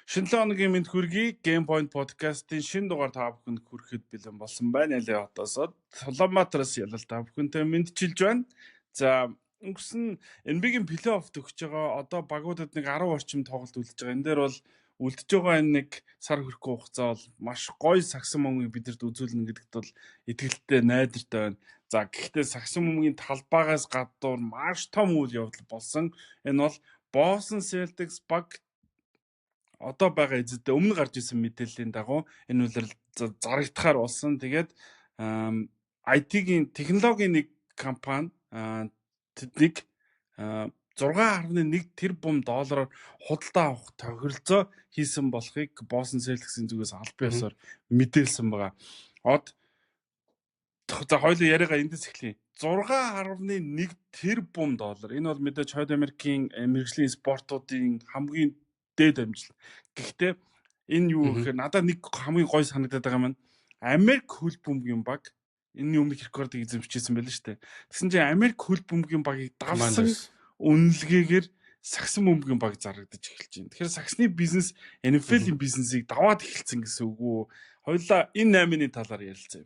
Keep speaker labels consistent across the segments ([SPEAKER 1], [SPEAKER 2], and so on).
[SPEAKER 1] Шинэ хоногийн мэд хүргэе. Game Point podcast-ийн шинэ дугаар та бүхэнд хүрэхэд бэлэн болсон байна. Ялээ хотоосод Улаанбаатараас ялал та бүхэнтэй мэдчилж байна. За өнгөрсөн NBA-ийн плей-офф төгсөж байгаа. Одоо багуудад нэг 10 орчим тоглолт үлдэж байгаа. Энэ дээр бол үлдэж байгаа энэ нэг сар хүрэхгүй хугацаа бол маш гоё сагсан момыг бидэнд үзүүлнэ гэдэгт бол итгэлтэй найдвартай байна. За гэхдээ сагсан момгийн талбайгаас гадуур маш том үйл явдал болсон. Энэ бол Boston Celtics баг одоо байгаа эзэдээ өмнө гарч исэн мэдээллийн дагуу энэ үйлрэл зарагдахаар болсон. Тэгээд IT-ийн технологийн нэг компани тэднийг 6.1 тэрбум доллараар худалдаа авах тохиролцоо хийсэн болохыг Boston Celtics-ийн зүгээс аль биесээр мэдээлсэн байгаа. За хоёул яриагаа эндээс эхлэе. 6.1 тэрбум доллар. Энэ бол мэдээж Хойд Америкийн мэргэжлийн спортуудын хамгийн дээд амжилт. Гэхдээ энэ юу гэхээр надад нэг хамгийн гой санагдаад байгаа маань Америк хөл бөмбөгийн баг энэ өмнөх рекордыг эзэмшижсэн байл шүү дээ. Тэгсэн чинь Америк хөл бөмбөгийн багийг давсан үнэлгээгээр сагсан бөмбөгийн баг зарагдаж эхэлж байна. Тэгэхээр сагсны бизнес NFL-ийн бизнесийг даваад эхэлсэн гэсэн үг үү? Хоёулаа энэ 8-ны талаар ярилцъя.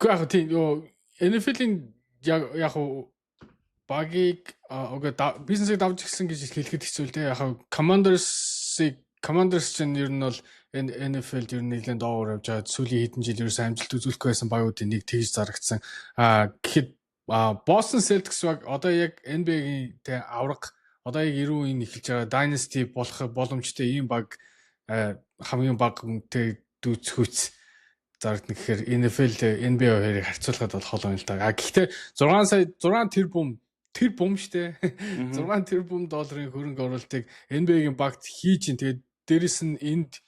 [SPEAKER 2] Гэхдээ тийм NFL-ийн яг багийг бизнесийг давж эхэлсэн гэж хэлэхэд хэцүү л дээ. Яг Commanders чинь ер нь бол NFL-д ер нь нэлээд доогуур явж байгаа. Сүүлийн хэдэн жил ерөөсөө амжилт үзүүлэхгүй байсан багуудын нэг тэгж зарагдсан. Гэхэд Boston Celtics баг одоо яг NBA-ийн авраг одоо яг 90 үеийн эхэлж байгаа Dynasty болох боломжтой ийм баг хамгийн бага үнэтэй дүүцхүүц зарагдана гэхээр NFL NBA хоёрыг харьцуулахад бол хол байна л да. Гэхдээ 6 тэрбум штэ 6 тэрбум долларын хөрөнгө оруулалтыг NBA-ийн багт хийж ин тэгээд дээрэс нь энд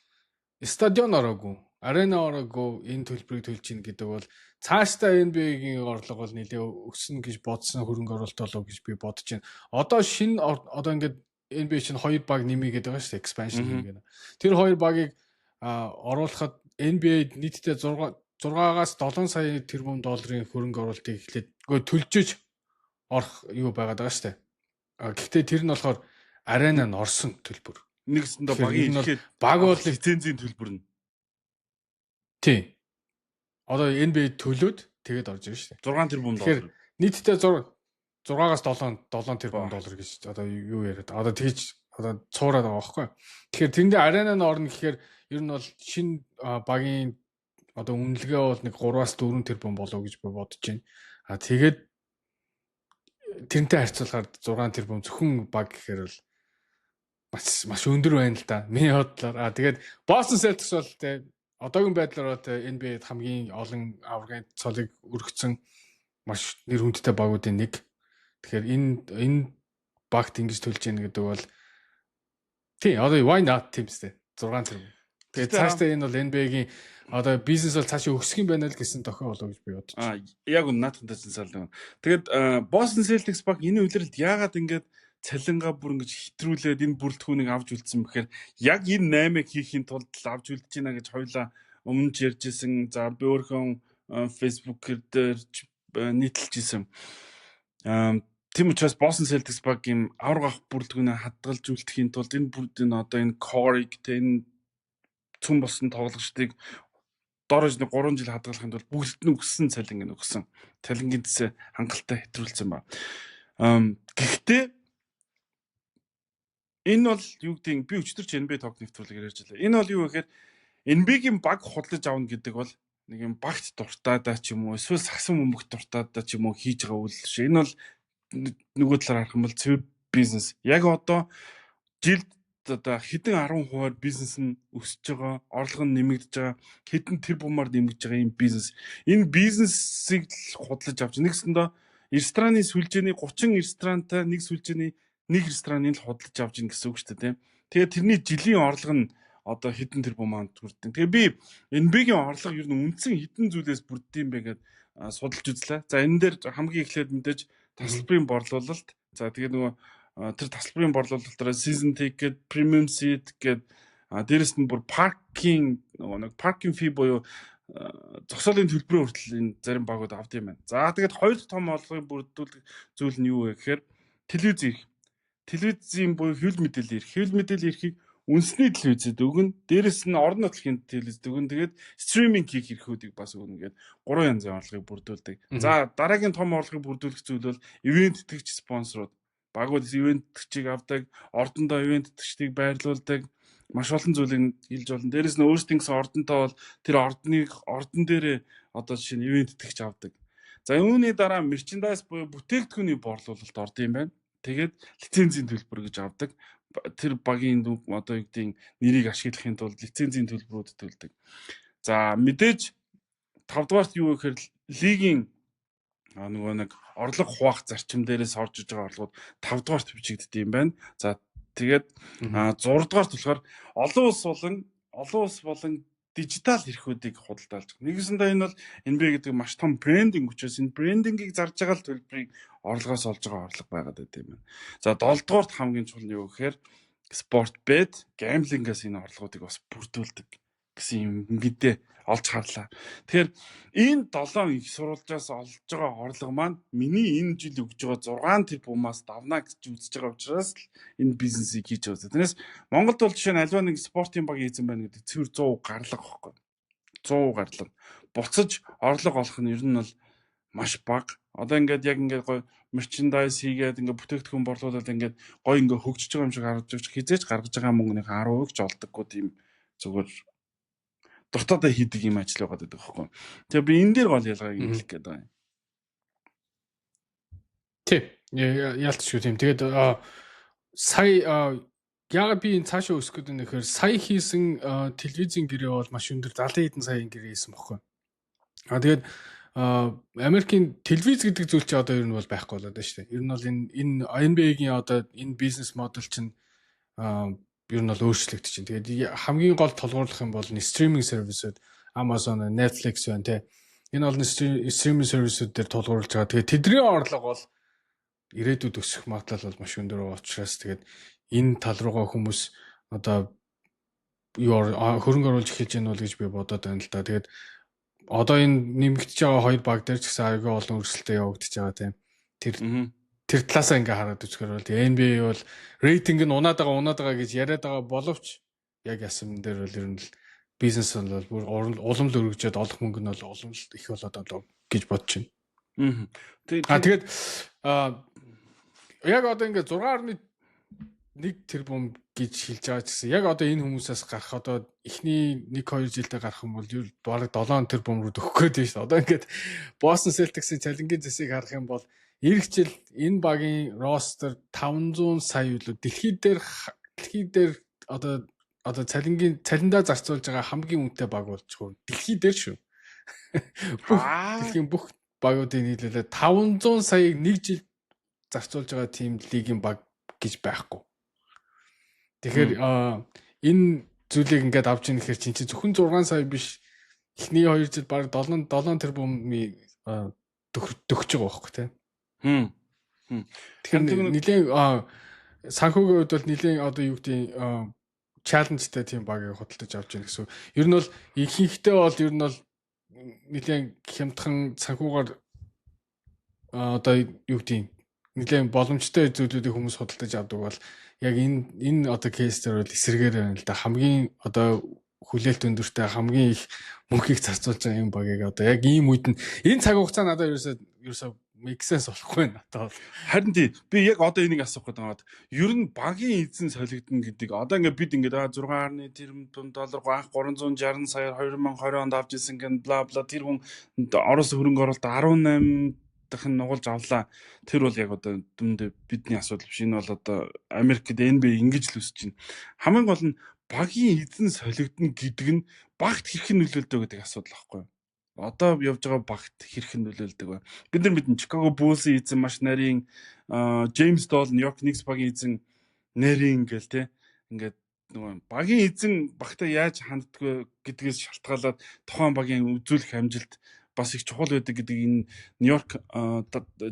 [SPEAKER 2] стадион ороогүй, арена ороогүй энэ төлбөрийг төлж ийн гэдэг бол цаашдаа NBA-ийн орлого бол нэлээ өснө гэж бодсон хөрөнгө оруулалт болов гэж би бодож байна. Одоо шинэ одоо ингээд NBA чинь 2 баг нэмийгээд байгаа шүү дээ, expansion нэмгээд. Тэр 2 багийг оруулахад NBA-д нийтдээ 6-аас 7 сая тэрбум долларын хөрөнгө оруулалтыг эхлээд төлжөж орох юу байгаад байгаа шүү дээ. Гэхдээ тэр нь болохоор арена нь орсон төлбөр.
[SPEAKER 1] Нэгэсэндээ багийн ихэд
[SPEAKER 2] баг бол
[SPEAKER 1] лицензийн төлбөр нь.
[SPEAKER 2] Тий. Одоо NBA төлөөд тэгээд орж ирж шүү дээ.
[SPEAKER 1] 6 тэрбум доллар.
[SPEAKER 2] Нийтдээ 6-аас 7 тэрбум доллар гэж одоо юу яриад. Одоо тэгж одоо цуураад байгаа байхгүй. Тэгэхээр тэндээ арена нь орно гэхээр ер нь бол шинэ багийн одоо үнэлгээ бол нэг 3-аас 4 тэрбум болов гэж би бодож байна. Тэгээд тэрнтэй харьцуулахад 6 тэрбум зөвхөн баг гэхээр бол маш өндөр байна л да. Миний бодлоор. Тэгээд Boston Celtics бол одоогийн байдлаар NBA-д хамгийн олон аврагын цолыг өргөцсөн маш нэр хүндтэй багуудын нэг. Тэгэхээр энэ багт ингэж төлж яах гэдэг бол тий одоо why not teamsтэй 6 тэрбум. Тэгээд цаашдаа энэ бол NBA-гийн одоо бизнес бол цаашаа өсөх юм байна л гэсэн тохиол болов гэж би бодож байна.
[SPEAKER 1] Яг үнэ наадхантай санал. Тэгээд Boston Celtics баг энэ үйлрэлд яагаад ингэж цалингаа бүр ингэж хитрүүлээд энэ бүрэлдэхүүнийг авч үлдсэн бэхээр яг энэ 8-ыг хийхин тулд авч үлдэж байна гэж хоёлаа өмнө ч ярьжсэн. За би өөрөө Facebook-ээр нийтэлж исэн. Тийм учраас Boston Celtics баг юм авраг авах бүрэлдэхүүнээ хадгалж үлдэхийн тулд энэ бүрдийн одоо энэ core-ыг энэ цүн болсон тоглогчдыг дорож нэг 3 жил хадгалахын тулд бүгд нь өссөн цалин өгсөн. Цалингийн дэсээ хангалттай хэтрүүлсэн ба. Гэхдээ энэ бол юу гэдэг би өчтөрч NBA Talk нэвтрүүлгээр ярьж байлаа. Энэ бол юу гэхээр NBA-гийн баг худалдаж авна гэдэг бол нэг юм багт дуртаадаа ч юм уу эсвэл сагсан бөмбөгт дуртаадаа ч юм уу хийж байгаа үйл шүү. Энэ бол нөгөө талаар харах юм бол цэвэр бизнес. Яг одоо жилд одоо хэдэн 10% бизнес нь өсөж байгаа, орлого нь нэмэгдэж байгаа, хэдэн тэрбумаар нэмэгдэж байгаа юм бизнес. Энэ бизнесийг худалдаж авч нэгсэндээ рестораны сүлжээний 30 ресторантай нэг сүлжээний нэг рестораныг л худалдаж авч ийн гэсэн үг шүү дээ. Тэгээд тэрний жилийн орлого нь одоо хэдэн тэрбум манд хүрдэг. Тэгээ би NBA-гийн орлого ер нь үндсэн хэдэн зүйлээс бүрддэг юм бэ гэдээ судалж үзлээ. За энэ дээр хамгийн эхлээд мэдээж тасалбарын борлуулалт. За тэгээд нөгөө тэр тасалбарын борлуулалтаараа season ticket, premium seat гээд дээрэс нь бүр паркинг нэг паркинг фи буюу зогсоолын төлбөрөө хүртэл энэ зарим багууд авд юм байна. За тэгээд хоёр том орлогын бүрдүүлэх зүйл нь юу вэ гэхээр телевиз ирэх. телевизийн буюу хэвлэл мэдээлэл ирэх. Хэвлэл мэдээлэл ирэхийг үндэсний телевизэд өгнө. Дээрэс нь орон нутгийн телевизэд өгнө. Тэгээд стриминг хийх эрхүүдийг бас өгнө гэдэг 3 янзын орлогыг бүрдүүлдэг. За дараагийн том орлогыг бүрдүүлэх зүйл бол ивент итгэгч спонсорууд. Багууд ивент итгэгчийг авдаг, ордондоо ивент итгэгчдийг байрлуулдаг. Маш олон зүйлийг хэлж болно. Дээрэс нь өөрсдийн гэсэн ордонтой бол тэр ордон дээрээ одоо жишээ нь ивент итгэгч авдаг. За үүний дараа мерчендайз буюу бүтээгдэхүүний борлуулалт орд юм байна. Тэгээд лицензийн төлбөр гэж авдаг. Тэр багийн одоо юу гэдгийг нэрийг ашиглахын тулд лицензийн төлбөрүүд төлдөг. За мэдээж 5 дугаарт юу гэхээр лигийн нөгөө нэг орлого хуваах зарчим дээрээс орж иж байгаа орлогууд 5 дугаарт бичигддэг юм байна. За тэгээд 6 дугаарт болохоор олон улс болон дижитал эрхүүдийг худалдаалж байгаа. Нэгсэндээ энэ бол NBA гэдэг маш том брендинг учраас энэ брендингийг зарж байгаа төлбөрийг орлогоос олж байгаа орлого байгаад байт юм байна. За 7 дугаарт хамгийн чухал нь юу гэхээр спорт бет, гамблингаас энэ орлогуудыг бас бүрдүүлдэг гэсэн юм ингэдэ олж харлаа. Тэгэхээр энэ 7 их сурвалжаас олж байгаа орлого маань миний энэ жил өгж байгаа 6 тэрбумаас давна гэж үзэж байгаа учраас л энэ бизнесийг хийж байгаа. Тэрнээс Монголд бол жишээ нь альва нэг спортын баг хийсэн байна гэдэг цэвэр 100 гарлага байхгүй. 100 гарлага. Буцаж орлого олох нь ер нь бол маш бага. Одоо ингээд яг ингээд гоё мерчендайз хийгээд ингээд бүтээгдэхүүн борлуулаад ингээд гоё ингээд хөгжиж байгаа юм шиг харагдж байгаа хизээч гаргаж байгаа мөнгөний 10% ч олдоггүй тийм зүгээр дуртадаа хийдэг юм ажил байгаа гэдэг байхгүй. Тэгээ би энэ дээр гол ялгааг хэлэх гээд байгаа юм.
[SPEAKER 2] Тий. Яалтчгүй тийм. Тэгээд сая яагаад би энэ цаашаа өсөх гэдэг нь гэхээр сая хийсэн телевизийн гэрээ бол маш өндөр 70 хэдэн саяын гэрээ хийсэн баггүй. Тэгээд Америкийн телевиз гэдэг зүйл чинь одоо ер нь бол байхгүй болоод байна шүү дээ. Ер нь бол энэ NBA-гийн одоо энэ бизнес модель чинь ер нь бол өөрчлөгдөж чинь. Тэгээд хамгийн гол толгуурлах юм бол стриминг сервисүүд Amazon, Netflix байна те. Энэ бол стриминг сервисүүд дээр толгуурлаж байгаа. Тэгээд тэдний орлого бол ирээдүйд өсөх магадлал бол маш өндөр учраас тэгээд энэ тал руугаа хүмүүс одоо хөрөнгө оруулж эхэлж гэнэ бол гэж би бодоод байна л да. Тэгээд одоо энэ нэмэгдэж байгаа хоёр баг дээр ч гэсэн аягүй олон өрсөлдөөн явагдаж байгаа тийм. Тэр талаасаа ингээ хараад үзэхээр бол NBA бол рейтинг нь унаад байгаа гэж яриад байгаа боловч яг ясам дээр бол ер нь бизнес бол бүр улам л өргөжөөд олох мөнгө нь бол улам л их болоод одоо гэж бодож байна. Тэгээд яг одоо ингээ 6.1 тэрбум гэж хэлж байгаа ч гэсэн яг одоо энэ хүмүүсээс гарах одоо эхний 1-2 жилдээ гарах юм бол бараг 7 тэрбум руу төгөх гээд байна шүү дээ. Одоо ингээд Boston Celtics-ийн цалингийн зэсийг харах юм бол эх жил энэ багийн ростер 500 сая үлээ дэлхий дээр одоо цалиндаа зарцуулж байгаа хамгийн үнэтэй баг болж байгаа. Дэлхий дээр шүү. Дэлхийн бүх багуудын нийлүүлээд 500 саяыг нэг жил зарцуулж байгаа тийм лигийн баг гэж байхгүй. Тэгэхээр энэ зүйлийг ингээд авч ийн гэхээр чинь зөвхөн 6 сая биш эхний 2 жил баг 7 тэрбумын төгсөж байгаа байхгүй тийм. Тэгэхээр нэлийн санхүүгийн хувьд бол нэлийн одоо юу гэдэг чаленжтай тийм багийг худалдаж авч ийн гэсэн. Ер нь бол ихэнхдээ бол ер нь бол нэлийн хямдхан санхүүгаар одоо юу гэдэг нэлийн боломжтой зүйлүүдийг хүмүүс худалдаж авдаг бол яг энэ одоо кейс дээр бол эсэргээр байна л да. Хамгийн одоо хүлээлт өндөртэй хамгийн их мөнхийг зарцуулж байгаа юм багийг одоо яг ийм үед нь энэ цаг хугацаа надад ерөөсөө make sense болохгүй надад.
[SPEAKER 1] Харин тий би яг одоо энийг асуух гэдэг байгаа. Ер нь багийн эзэн солигдно гэдэг. Одоо ингээд бид ингээд 6.1 тэрбум доллар анх 360 саяар 2020 онд авч ирсэн гэн бла бла тэр хүн Орос хөрөнгө оруулалт 18 дахин нугалж авлаа. Тэр бол яг одоо дүндээ бидний асуудал биш. Энэ бол одоо Америкт NBA ингэж л үсэж байна. Хамгийн гол нь багийн эзэн солигдно гэдэг нь багт хэрхэн нөлөөлдөг гэдэг асуудал байхгүй юу? Одоо явж байгаа багт хэрхэн нөлөөлдөг вэ? Бид нар мэднэ Chicago Bulls-ийн эзэн маш нарийн, James Dolan New York Knicks багийн эзэн нарийн гэл те. Ингээд нөгөө багийн эзэн багтаа яаж ханддаг гэдгээс шалтгаалаад тухайн багийн үзүүлэх амжилт бас их чухал байдаг гэдэг энэ Нью-Йорк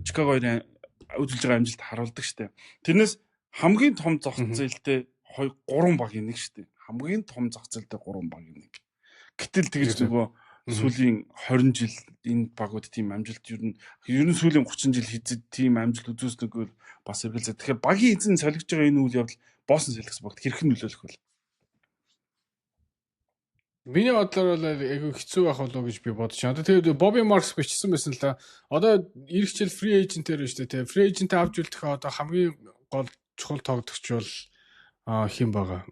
[SPEAKER 1] Чикагогийн үзүүлж байгаа амжилт харуулдаг штеп. Тэрнээс хамгийн том зах зээлтэй 3 багийн нэг штеп. Хамгийн том зах зээлтэй 3 багийн нэг. Гэтэл тэгж нөгөө сүүлийн 20 жил энэ багууд тийм амжилт ер нь сүүлийн 30 жил хийдэг тийм амжилт үзүүлснэгээр бас эргэлзээ. Тэгэхээр багийн эзэн солигдож байгаа энэ үйл явдал Boston Celtics багт хэрхэн нөлөөлөх вэ?
[SPEAKER 2] Миний бодлоор бол айгүй хэцүү байх болов уу гэж би бодож байна. Одоо тэгээд Bobby Marks бичсэн байсан л да. Одоо эх жил free agent-ээр байна шүү дээ. Free agent авч үлдэх одоо хамгийн гол чухал тоглогч бол хэн байгаа?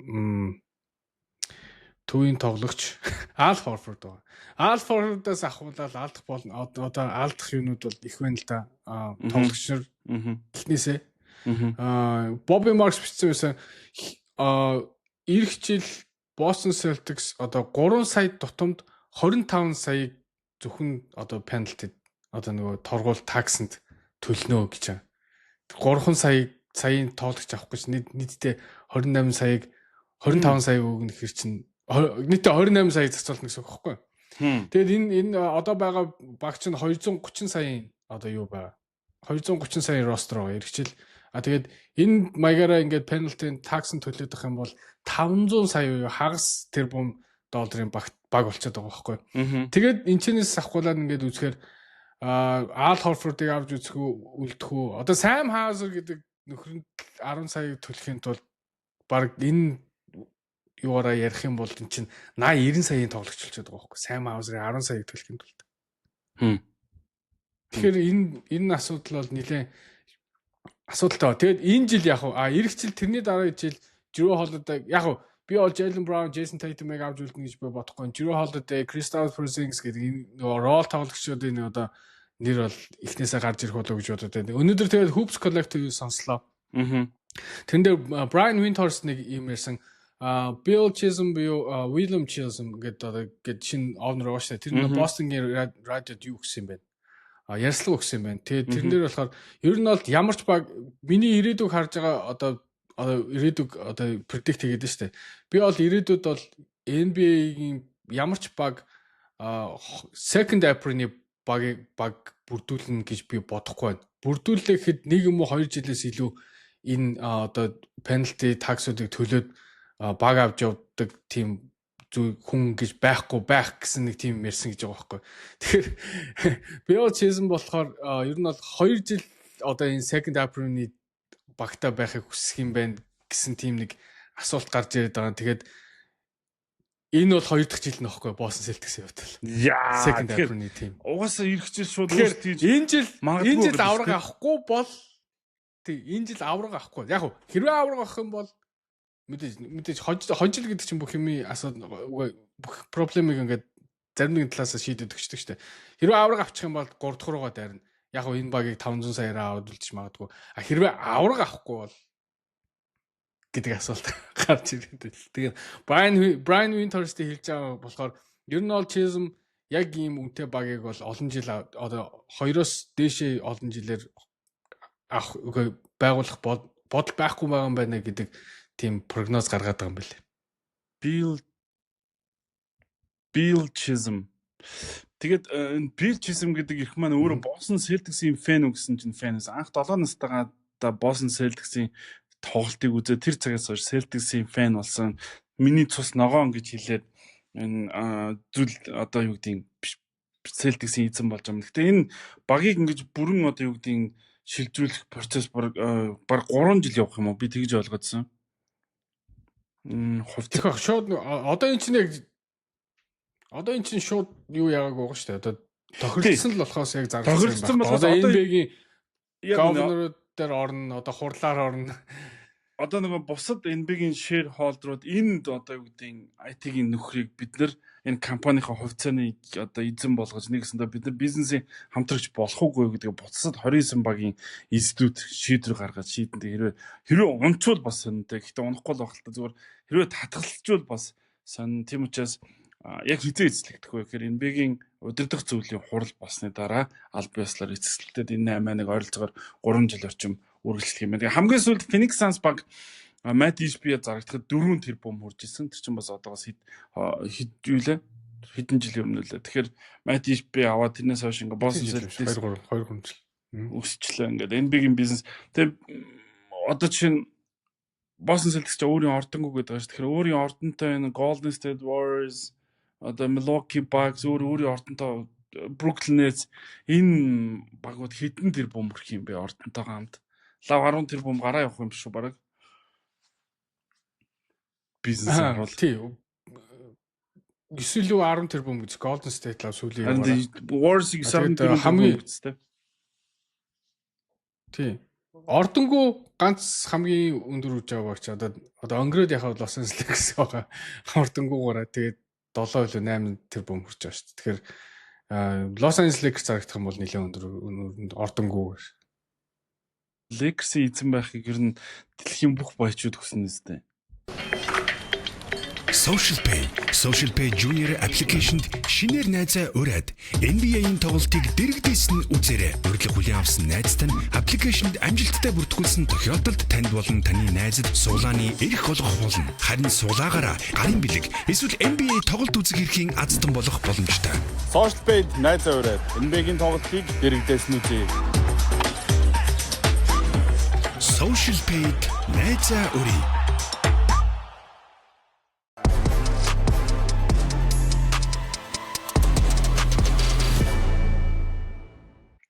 [SPEAKER 2] Төвийн тоглогч Al Horford байгаа. Al Horford-аас ахуулаад алдах болно. Одоо алдах юмнууд бол их байна л да. Тоглогч нар эхнээсээ. Bobby Marks бичсэн байсан. Эх жил Boston Celtics одоо 3 сая тутамд 25 саяг зөвхөн одоо penalty одоо нөгөө торгуул таксанд төлнө гэж байна. 3 саяын тоглогч авах гэж нийтдээ 28 саяг 25 сая өгнө гэхэр чинь нийтдээ 28 сая зарцуулна гэсэн үг байхгүй. Тэгээд энэ одоо байгаа багч нь 230 саяын одоо юу байгаа. 230 саяын ростер байгаа. Иргэжил тэгээд энэ маягаараа ингээд penalty таксанд төлөөдөх юм бол 500 сая хагас тэрбум долларын баг болчиход байгаа байхгүй. Тэгээд энэчнээс авахгүйлаад ингээд үзэхээр Al Horford-ыг авч үзэх үлдэх үү. Одоо Sam Hauser гэдэг нөхрөнд 10 сая төлөхийн тулд баг энэ юугаараа ярих юм бол энэ чинь 80 90 саяын тоглогч болчиход байгаа байхгүй. Sam Hauser-ыг 10 саяг төлөхийн тулд. Тэгэхээр энэ асуудал бол нэлээд асуудалтай. Тэгээд энэ жил яг эх жил тэрний дараа жил Drew Holiday яг би бол Jaylen Brown, Jason Tatum-ыг авч үлдэнэ гэж би бодохгүй. Drew Holiday, Kristaps Porzingis гэдэг нөгөө рол тоглогчдын одоо нэр бол эхнээсээ гарч ирэх болов гэж бодод байна. Өнөөдөр тэгээд Hoops Collective сонслоо. Тэрэн дээр Brian Windhorst нэг юм ярьсан. Bill Chisholm буюу William Chisholm гэдэг шинэ овнер байгаа шүү дээ. Тэр нь Boston-гийн радиод юу гэсэн юм бэ? Ярьслаг өгсөн юм байна. Тэгээд тэрэн дээр болохоор ер нь бол ямар ч баг миний ирээдүг харж байгаа одоо ирээдүг одоо predict хийгээд шүү дээ. Би бол ирээдүйд бол NBA-ийн ямар ч баг second apron-ы баг бүрдүүлнэ гэж би бодохгүй байна. Бүрдүүлэхэд 1 юм уу 2 жилээс илүү энэ одоо penalty tax-уудыг төлөөд баг авч явдаг тийм хүн гэж байх гэсэн нэг тийм ярьсан гэж байгаа байхгүй. Тэгэхээр би бол чийсэн болохоор ер нь бол 2 жил одоо энэ second apron-ы багтаа байхыг хүсэх юм байна гэсэн тийм нэг асуулт гарч ирээд байгаа. Тэгээд энэ бол 2 дахь жил нөхгүй Boston Celtics-ийн хувьд бол. Second apron-ы тийм.
[SPEAKER 1] Угаасаа ирэх жил шууд өөрт хийж
[SPEAKER 2] энэ жил авраг авахгүй бол энэ жил авраг авахгүй. Яг хэрвээ авраг авах юм бол мэдээж хожил гэдэг чинь бүх юмны асуудал бүх проблемыг ингээд зарим нэгэн талаас шийдэдэг ч гэдэг. Хэрвээ авраг авчих юм бол 3 дахь руугаа дайрна. Яг энэ багийг 500 саяараа аваад үлдчих магадгүй. Хэрвээ авраг авахгүй бол гэдэг асуулт гарч ирээд. Тэгээд Brian Windhorst-ийг хэлж байгаа болохоор ер нь бол Chisholm яг ийм үнэтэй багийг бол олон жил одоо 2-оос дээшээ олон жилээр байгуулах бодол байхгүй байгаа юм байна гэдэг тийм прогноз гаргаад байгаа юм байна. Bill
[SPEAKER 1] Chisholm. Тэгээд энэ Bill Chisholm гэдэг их маань өөрөө Boston Celtics-ийн фэн үгсэн чинь фэнээс анх 7 настайгаа Boston Celtics-ийн тоглолтыг үзээ тэр цагаас хойш Celtics-ийн фэн болсон. Миний цус ногоон гэж хэлээд энэ зүйл одоо юу гэдэг Celtics-ийн эзэн болж байгаа юм. Гэтэ энэ багийг ингэж бүрэн одоо юу гэдэг шилжүүлэх процесс баг 3 жил явах юм уу? Би тэгж ойлгоодсон.
[SPEAKER 2] Тэгэхээр шууд одоо эн чинь шууд юу яагааг байгаа шүү дээ. Одоо тохиролцсон л болохоос яг зарласан байна. Одоо NBA-гийн governor дээр орно, одоо хурлаар орно.
[SPEAKER 1] Одоо нөгөө бусад NBA-гийн shareholder-ууд энд одоо юу гэдэг IT-ийн нөхрийг бид нар энэ компанийн хувьцааны одоо эзэн болгож нэгэсэндээ бид нар бизнесийн хамтрагч болох уугүй гэдэг бусад 29 багийн институт шийдвэр гаргаж шийдэнтэй хэрвээ унчвал бас сонинтэй. Гэхдээ унахгүй л байх л та зүгээр хэрвээ татгалзчвал бас сонин. Тийм учраас яг хизээ эзлэгдэх вэ гэхээр NBA-гийн удирдах зөвлөлийн хурал болсны дараа аль биеслаар эцэслэлтэд энэ 8-1 ойролцоогоор 3 жил орчим үргэлжлэх юм байна. Хамгийн сүүлд Phoenix Suns баг Matt Ishbia зарагдахад 4 тэрбум хүрж исэн. Тэр чинь бас одоогоос хэдэн жил өмнө лээ. Тэгэхээр Matt Ishbia аваад тэрнээс хойш ингээ Boston Celtics
[SPEAKER 2] 2 жил
[SPEAKER 1] өсчлээ. Ингээ NBA-гийн бизнес. Тэгээ одоо чинь Boston Celtics ч өөрийн ордонгоо гэдэг байгаа шүү. Тэгэхээр өөрийн ордонтой энэ Golden State Warriors одоо Milwaukee Bucks өөрийн ордонтой Brooklyn Nets энэ багууд хэдэн тэрбум мөрөх юм бэ ордонтойгоо хамт. Лав 10 тэрбум гараа явах юм биш үү бараг. Бизнес харуул.
[SPEAKER 2] Тий. 9 лүү 10 тэрбум гэж Golden State лав сүүлийн
[SPEAKER 1] Warriors-ийг 7 тэрбум үстэй.
[SPEAKER 2] Тий. Ордонгуу ганц хамгийн өндөр үж байгаа багч одоо өнгөрөөд яхад Los Angeles байгаа. Ордонгуугаараа тэгээд 7 лүү 8 тэрбум хүрч байгаа шүү дээ. Тэгэхээр Los Angeles Lakers зарагдах юм бол нэлээд өндөр ордонгуу.
[SPEAKER 1] Lakers-ийн эзэн байхыг ер нь дэлхийн бүх баячууд хүснэ үстэй.
[SPEAKER 3] Social Pay Junior application-д шинээр найзаа ураад NBA-ийн тоглолтыг дэрэгдээс нь үзээрэй. Урьдлах хүлээн авсан найзтай нь аппликейшнд амжилттай бүртгүүлсэн тохиолдолд танд болон таны найзад суулааны эрх олгох болно. Харин суулаагаараа гарын бэлэг эсвэл NBA тоглолт үзэх эрхийн азтан болох боломжтой.
[SPEAKER 1] Social Pay найзаа ураад NBA-ийн тоглолтыг дэрэгдээс нь үзье.
[SPEAKER 3] Social Pay найзаа урьд.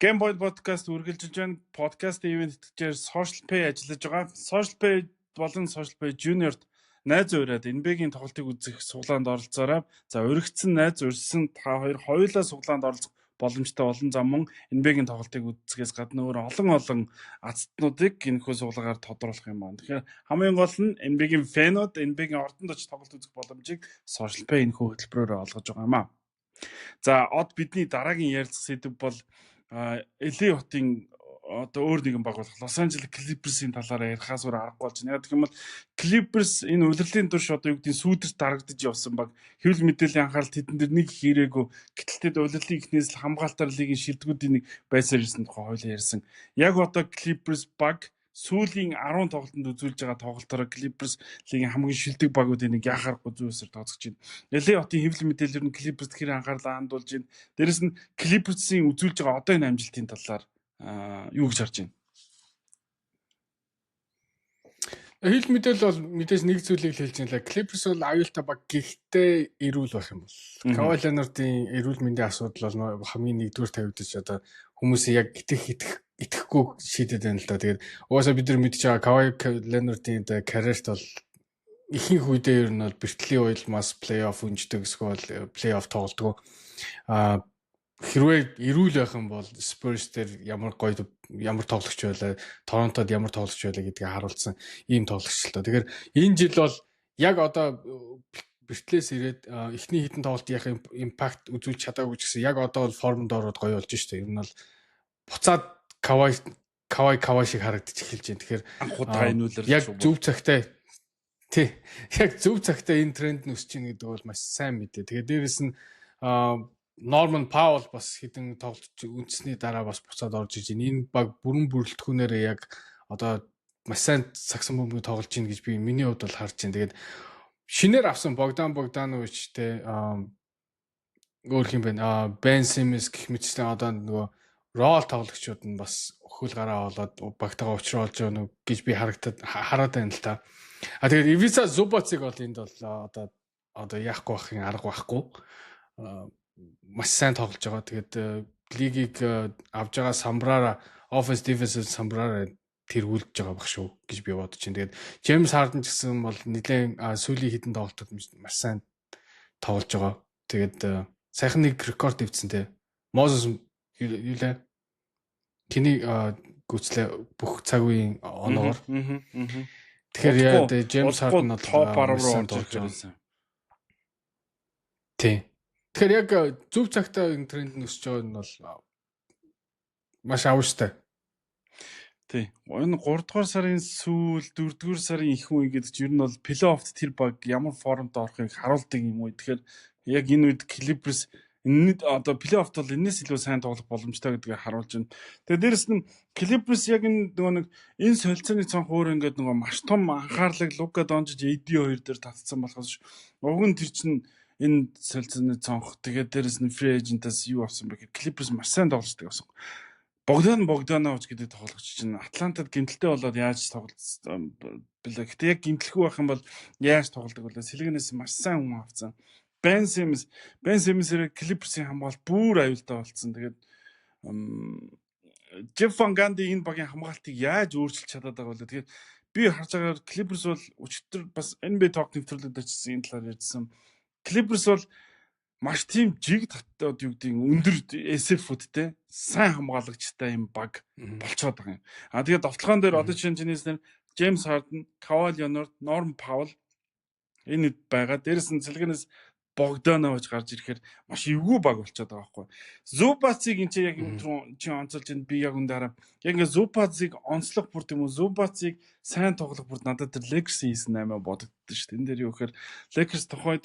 [SPEAKER 1] Game Point podcast үргэлжилж байна. Podcast event дээр Social Pay ажиллаж байгаа. Social Pay болон Social Pay Junior-д найз ураад NBA-гийн тоглолтыг үзэх суглаанд оролцоорой. За уригдсан найз урьсан та хоёр хоёулаа суглаанд оролцох боломжтой олон зам мөн NBA-гийн тоглолтыг үзэхээс гадна өөр олон азтнуудыг энэхүү суглаагаар тодруулах юм байна. Тэгэхээр хамгийн гол нь NBA-гийн фэнүүд NBA-гийн ордонд очиж тоглолт үзэх боломжийг Social Pay энэхүү хөтөлбөрөөр олгож байгаа юм аа. За бидний дараагийн ярилцах сэдэв бол LA хотын одоо өөр нэгэн баг болох Los Angeles Clippers-ийн талаараа ярихаас өөр аргагүй болж байна. Яг гэх юм бол Clippers энэ улирлын турш одоо юу гэдгийг сүүдэрт дарагдаж явсан баг хэвлэл мэдээллийн анхаарал тэдэн дээр нэг хэрээгүй. Гэтэл тэд улирлын ихнээс л хамгаалтаар лигийн шилдэгүүдийн нэг байсаар ирсэн тухай хойлоо ярьсан. Яг одоо Clippers баг сүүлийн 10 тоглолтод үзүүлж байгаа тоглолтоор Clippers лигийн хамгийн шилдэг багуудын нэг яхаарахгүй зүйлсээр тооцогч байна. LA хотын хэвлэл мэдээлэлээр нь Clippers тэр анхаарлаа хандуулж байна. Дээрэс нь Clippers-ийн үзүүлж байгаа одоо энэ амжилтын талаар юу гэж харж байна?
[SPEAKER 2] Хэвлэл мэдээлэл бол мэдээж нэг зүйлийг хэлж байна л Clippers бол аюултай баг гэхдээ эрүүл байх юм бол. Kawhi Leonard-ийн эрүүл мэндийн асуудал бол хамгийн нэгдүгээр тавигдаж одоо хүмүүсийн яг итгэхгүй шийдэд байна л да. Тэгээд угаасаа бид нар мэдж байгаа Kawhi Leonard-ийн карьерт бол ихэнх үедээ ер нь бол бэртлийн үед бас плей-офф үнждэг эсвэл плей-офф тоглодог. Хэрвээ эрүүл байх юм бол Spurs дээр ямар тоглогч байлаа, Торонтод ямар тоглогч байлаа гэдгийг харуулсан ийм тоглогч л тоо. Тэгэхээр энэ жил бол яг одоо бэртлээс ирээд эхний хитэн тоглолт яах импакт үзүүлж чадаагүй ч гэсэн яг одоо бол формд ороод гоё болж штэ. Ер нь бол буцаад Kawhi шиг харагдаж эхэлж байна. Тэгэхээр
[SPEAKER 1] анхудаа энэ үлэр
[SPEAKER 2] яг зөв цагтаа яг зөв цагтаа энэ тренд нь өсөж ийн гэдэг бол маш сайн мэдээ. Тэгээд дээрэс нь Norman Powell бас хэдэн тоглолт үндэсний дараа бас буцаад орж иж энэ баг бүрэн бүрэлдэхүүнээр яг одоо маш сайн сагсан бөмбөг тоглож ийн гэж би миний хувьд бол харж байна. Тэгээд шинээр авсан Bogdanovic те өөр хин байна. Ben Simmons гэх мэтчлэн одоо нөгөө рол тоглогчид нь бас хөл гараа болоод багтагаа учруулж байгаа гэж би хараад байна л та. Тэгээд Ivica Zubacыг бол энд бол одоо яахгүй бахын арга байхгүй. Маш сайн тоглож байгаа. Тэгээд лигийг авж байгаа самбраараа offense defensive самбраараа тэргүүлж байгаа баг шүү гэж би бодож байна. Тэгээд James Harden ч гэсэн бол нэлээд сүүлийн хэдэн тоглолтод маш сайн тоглож байгаа. Тэгээд сайхан нэг рекорд дэвцсэн те. Moses юу лээ? Тэний гүцлээ бүх цаг үеийн оноогоор. Тэгэхээр яа James Harden бол
[SPEAKER 1] топ 10 руу орж ирсэн.
[SPEAKER 2] Тий. Тэгэхээр яг зөв цагтаа энэ тренд нь өсөж байгаа нь бол маш авштай.
[SPEAKER 1] Тий. Энэ 3 дугаар сарын сүүл 4 дугаар сарын их үе гэдэг чинь ер нь бол плей-оффт тэр баг ямар формд орохыг харуулдаг юм уу. Тэгэхээр яг энэ үед Clippers энэ одоо плей-оффт бол энэс илүү сайн тоглох боломжтой гэдгийг харуулж байна. Тэгээд дээрэс нь Clippers яг энэ нөгөө нэг энэ солилцооны цонх өөр ингээд нөгөө маш том анхаарлыг Luka Doncic AD хоёр дээр татсан болохоос уг нь тэр чинь энэ солилцооны цонх тэгээд дээрэс нь free agent-аас юу авсан бэ гэхээр Clippers маш сайн тоглолцдог байсан. Bogdanovic гэдэг тоглогч чинь Атлантад гэмтэлтэй болоод яаж тоглолцсон бэлээ. Гэтэ яг гэмтэлгүй байх юм бол яаж тоглодог вэ? Сэлгэнээс маш сайн хүн авсан. Ben Simmons-ээр Clippers-ийн хамгаалалт бүр аюултай болцсон. Тэгээд Jeff Van Gundy энэ багийн хамгаалтыг яаж өөрчилж чадаад байгаа вэ? Тэгээд би харж байгаагаар Clippers бол өчтөр бас NBA Talk нэвтрүүлэгт очсон энэ талаар ярьсан. Clippers бол маш тийм жиг татаад юу гэдэг өндөр SF-үүдтэй сайн хамгаалагчтай юм баг болцоод байгаа юм. Тэгээд довтлогоон дээр одоо чинээс James Harden, Kawhi Leonard, Norman Powell энэ байгаа. Дээрээс нь цэлгэнээс Богданович гарч ирэхээр маш эвгүй баг болчиход байгаа байхгүй. Зубацыг энэ чинь яг чи онцолж энэ би яг энэ яг ингээ Зубацыг онцлох бүр тийм үү Зубацыг сайн тоглох бүр надад тэр Lakers хийсэн 8 бодогдсон шүү дээ. Энэ дээр юу гэхээр Lakers тухайд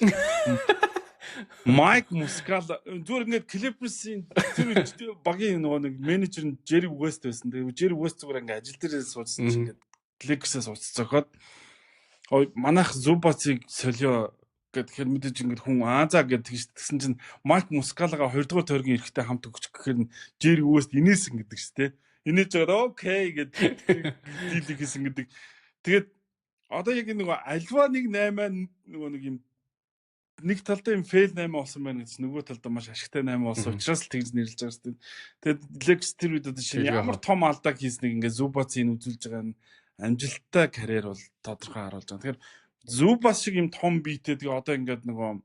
[SPEAKER 1] Майк Мускал зүгээр ингээд Clippers-ийн тэр багийн нэг менежер нь Jerry West байсан. Тэгээ Jerry West зүгээр ингээд ажил дээр суудсан чинь ингээд Lakers-аас уццоход манайх Зубацыг солио гэхээр мэдээж ингээд хүн за гэдэг тэгсэн чинь Майк Мускалага 2 дугаар тойргийн эрэхтэй хамт өгч гэхээр Jerry West инээсэн гэдэг шүү дээ. Инээж байгаа окей гэдэг дийл хийсэн гэдэг. Тэгээд одоо яг нэг альва нэг 8 нэг юм нэг талдаа юм фейл 8 болсон байна гэж нөгөө талдаа маш ашигтай 8 болсон учраас л тэгж нэрлэж байгаа шүү дээ. Тэгээд Lex тэр үед одоо шинэ ямар том алдаа хийснийг ингээд Зубацыг үзүүлж байгаа нь амжилттай карьер бол тодорхой харуулж байгаа. Тэгэхээр Зубас шиг юм том биетэй тэгээ одоо ингээд нөгөө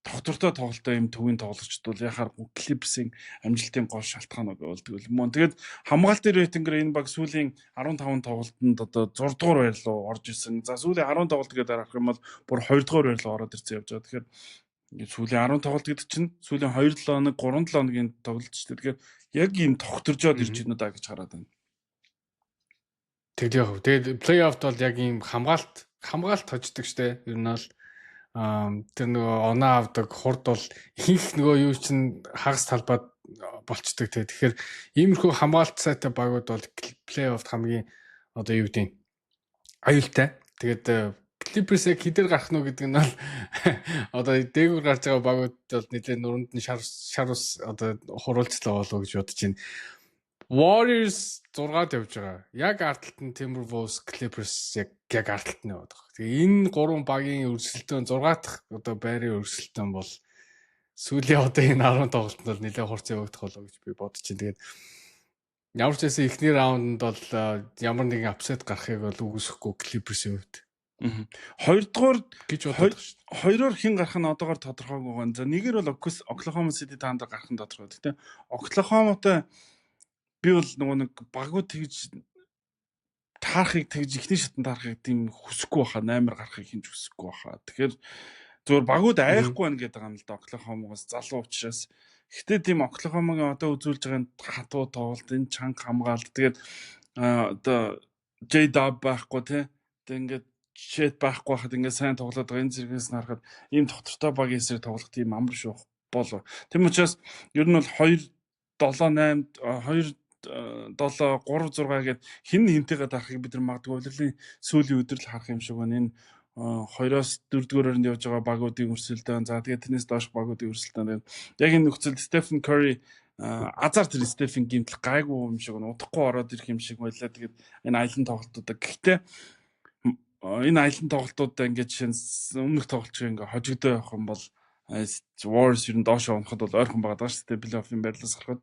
[SPEAKER 1] доктортой тоглолттой юм төвийн тоглогчд бол яхаар Clippers-ийн амжилтын гол шалтгаан болдог юм. Тэгээд хамгаалтын рейтингээр энэ баг сүүлийн 15 тоглолтод одоо 6 дугаар байр руу орж исэн. За сүүлийн 10 тоглолт гэдэг арах юм бол бүр 2 дугаар байр руу ороод ирсэн явж байгаа. Тэгэхээр сүүлийн 10 тоглолт гэдэг чинь сүүлийн 2-7 хоног 3-7 хоногийн тоглолт шүү дээ. Тэгэхээр яг ийм тогтворжоод ирж байна даа гэж хараад байна.
[SPEAKER 2] Тэгээд плей-оффд бол яг ийм хамгаалт хождог штэ. Ер нь бол тэр нөгөө оноо авдаг хурд бол их нөгөө юу чинь хагас талбайд болцдог те. Тэгэхээр иймэрхүү хамгаалт сайтай багууд бол плей-оффд хамгийн одоо юу гэдэг аюултай. Тэгээд Clippers-ийг хідэр гарах нь гэдэг нь бол одоо дээгүүр гарч байгаа багууд бол нэлээд нүрэнд нь шар ус одоо хуруулцлаа болов гэж бодож байна. Warriors 6-д явж байгаа. Яг ард талд нь Timberwolves, Clippers яг ард талд нь яваад байгаа. Тэгээ энэ гурван багийн өрсөлдөөн 6 дахь одоо байрын өрсөлдөөн бол сүүлийн одоо энэ 10 тоглолтод бол нэлээд хурц явагдах болоо гэж би бодож байна. Тэгээд ямар ч байсан эхний раундд бол ямар нэгэн апсет гарахыг бол үгүйсэхгүй Clippers-ийн хувьд.
[SPEAKER 1] 2 дугаар
[SPEAKER 2] гэж боддог шүү дээ.
[SPEAKER 1] Хоёроор хэн гарах нь одоогоор тодорхойгүй байна. За нэгээр бол Oklahoma City таанд гарах нь тодорхой. Гэхдээ Oklahoma-тай би бол нөгөө нэг багууд тэгж таарахыг тэгж ихний шатнд таарахыг тийм хүсэхгүй баха 8-аар гарахыг хинж хүсэхгүй баха. Тэгэхээр зөвхөн багууд айхгүй байна гэдэг юм л да Oklahoma-гоос залуу учраас. Гэтэ тийм Oklahoma-гийн одоо үзүүлж байгаа хатуу тоглолт энэ чанга хамгаалт тэгээд одоо J-Dub байхгүй тий. Тэгээд ингээд Chet байхгүй хахад ингээд сайн тоглоод байгаа энэ зэрэгээс нь харахад ийм доктортой багийн эсрэг тоглох тийм амар шүү болов. Тэм учраас ер нь бол 2-7-8 2-7 3-6 гээд хин хинтэйгээ дарахыг бид нар магадгүй улирлын сүүлийн өдрөл харах юм шиг байна. Энэ 2-оос 4-р өрөөнд явж байгаа багуудын өрсөлдөөн. За тэгээд тэрнээс доош багуудын өрсөлдөөн. Яг энэ нөхцөлд Stephen Curry азар тэр Stephen гимтэл гайгүй юм шиг байна. Удахгүй ороод ирэх юм шиг байлаа. Тэгээд энэ аялын тоглолтуудаа гэхдээ энэ аялын тоглолтуудаа ингээд жишээ өмнөх тоглолт шиг ингээд хожигдоо явах юм бол Warriors ер нь доош унахад бол ойрхон байгаа шүү дээ. Плей-оффын байрлалаас гарахад.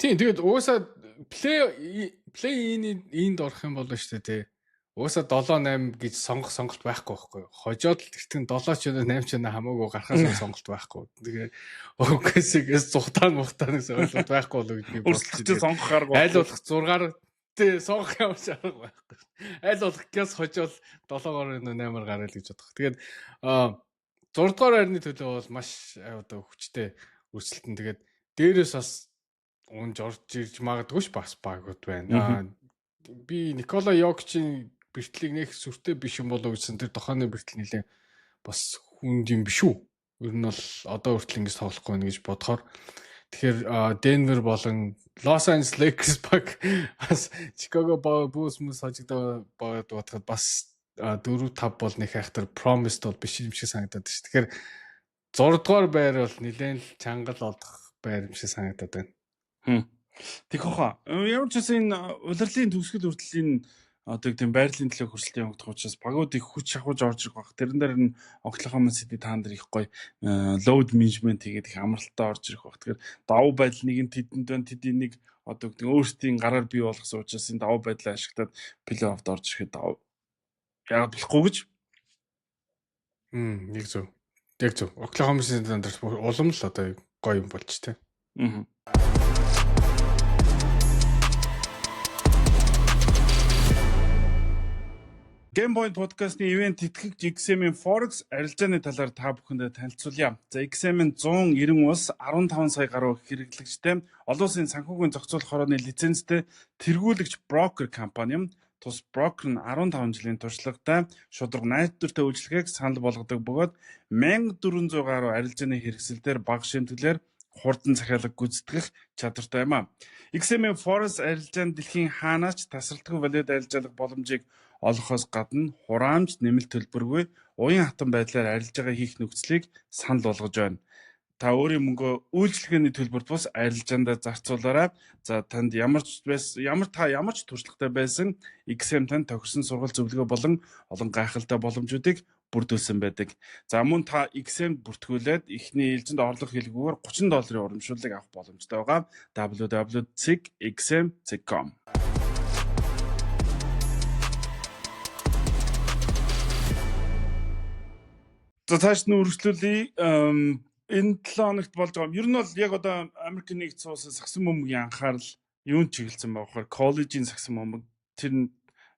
[SPEAKER 2] Тийм тэгээд уусаа плей-ийн энд орох юм болно шүү дээ тий. Уусаа 7-8 гэж сонголт байхгүй байхгүй. Хожоод л тэгтэн 7 ч 8 ч хамаагүй гарахаас сонголт байхгүй. Тэгээд OKC-гээс зугатаа гэсэн ойлголт байхгүй болоо гэж би
[SPEAKER 1] бодлоо. Сонгохоор
[SPEAKER 2] айл болох 6-аар тий сонгох юм шаарга байхгүй. Айл болох гээс хожоод 7-оор 8-аар гараа л гэж бодох. Тэгээд 6 дугаар байрны төлөө бол маш одоо хүчтэй өрсөлдөн. Тэгээд дээрээс бас унж орж ирж магадгүй ш бас багууд байна. Би Никола Йокичийн бэртлийг нэх сүртэй биш юм болоо гэсэн тэр тохооны бэртэл нэлээ бас хүнд юм биш үү. Ер нь бол одоо хүртэл ингэж тоглохгүй байна гэж бодохоор тэгэхээр Денвер болон Лос Анжелес Lakers баг бас Chicago Bulls мөс хожигдоо бодоход бас 4-5 бол нэг хайхтар promised бол биш юм шиг санагдаад байна. Тэгэхээр 6 дугаар байр бол нэлээд л чангал олдох байр юм шиг санагдаад байна.
[SPEAKER 1] Тэг хоо. Ямар ч гэсэн энэ улирлын төгсгөл хүртэл энэ одоо тийм байрлалын төлөө хөрсөлтөнд явагдах учраас багууд их хүч шахуулж орж ирэх баг. Тэрэн дээр нь Oklahoma City таан дээр их гоё load management хийгээд их амралттай орж ирэх баг. Тэгэхээр давуу байдал нэг нь тэдэнд байна. Тэд энийг одоо гэдэг өөрсдийн гараар бий болгосон учраас энэ давуу байдлаа ашиглаад плей-оффд орж ирэхэд яагаад болохгүй гэж.
[SPEAKER 2] Яг зөв. Яг зөв. Oklahoma City дээр улам л одоо гоё юм болж тээ.
[SPEAKER 1] Game Point podcast-ны ивент тэтгэгч XM-ийн Forex арилжааны талаар та бүхэндээ танилцуулъя. За XM-ийн 190 улс 15 сая гаруй хэрэглэгчтэй олон улсын санхүүгийн зохицуулах хорооны лицензтэй тэргүүлэгч брокер компани юм. Тус брокер нь 15 жилийн туршлагатай шударга найдвартай үйлчилгээг санал болгодог бөгөөд 1400 гаруй арилжааны хэрэгсэлээр бага шимтгэлээр хурдан захиалга гүйцэтгэх чадвартай юм а. XM-ийн Forex арилжаанд дэлхийн хаанаач тасралтгүй валют арилжаалах боломжийг олохоос гадна хураамж нэмэлт төлбөргүй уян хатан байдлаар арилжаагаа хийх нөхцөлийг санал болгож байна. Та өөрийн мөнгөө үйлчлэгээний төлбөрт бус арилжаандаа зарцуулаарай. За танд ямар ч туршлагатай байсан XM танд тохирсон сургалт зөвлөгөө болон олон гайхалтай боломжуудыг бүрдүүлсэн байдаг. За мөн та XM-д бүртгүүлээд эхний ээлжинд орлого хэлгүүгээр $30 урамшууллыг авах боломжтой байгаа. www.xm.com. За цааш нь үргэлжлүүлье. Энэ 7 хоногт болж байгаа. Ер нь бол яг одоо Америк нэгдсэн улсын сагсан бөмбөгийн анхаарал юунд чиглэсэн байгаа вэ? Коллежийн сагсан бөмбөг. Тэр нь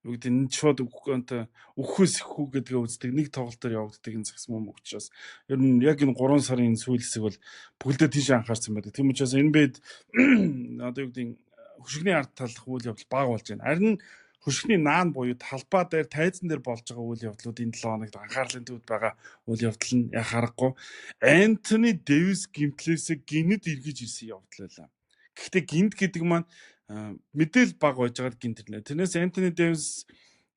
[SPEAKER 1] юу гэдэг нь шууд өгөхөөс ихүү гэдгээ үздэг нэг тоглолтоор явагддаг энэ сагсан бөмбөг учраас ер нь яг энэ 3 сарын сүүл хэсэг бол бүгдээ тийш анхаарсан байдаг. Тийм учраас энэ бид одоо юу гэдэг нь хөшгөний ард талах үйл явдал бага болж байна. Харин хөшгөний наан буюу талбай дээр тайзан дээр болж байгаа үйл явдлууд энэ 7 хоногт анхаарлын төвд байгаа үйл явдал нь яг харахгүй Антони Дэвис гимтлээсээ гинэд эргэж ирсэн явдал байлаа. Гэхдээ гинт гэдэг маань мэдээл баг байж байгаад гинтэрлээ. Тэрнээс Антони Дэвис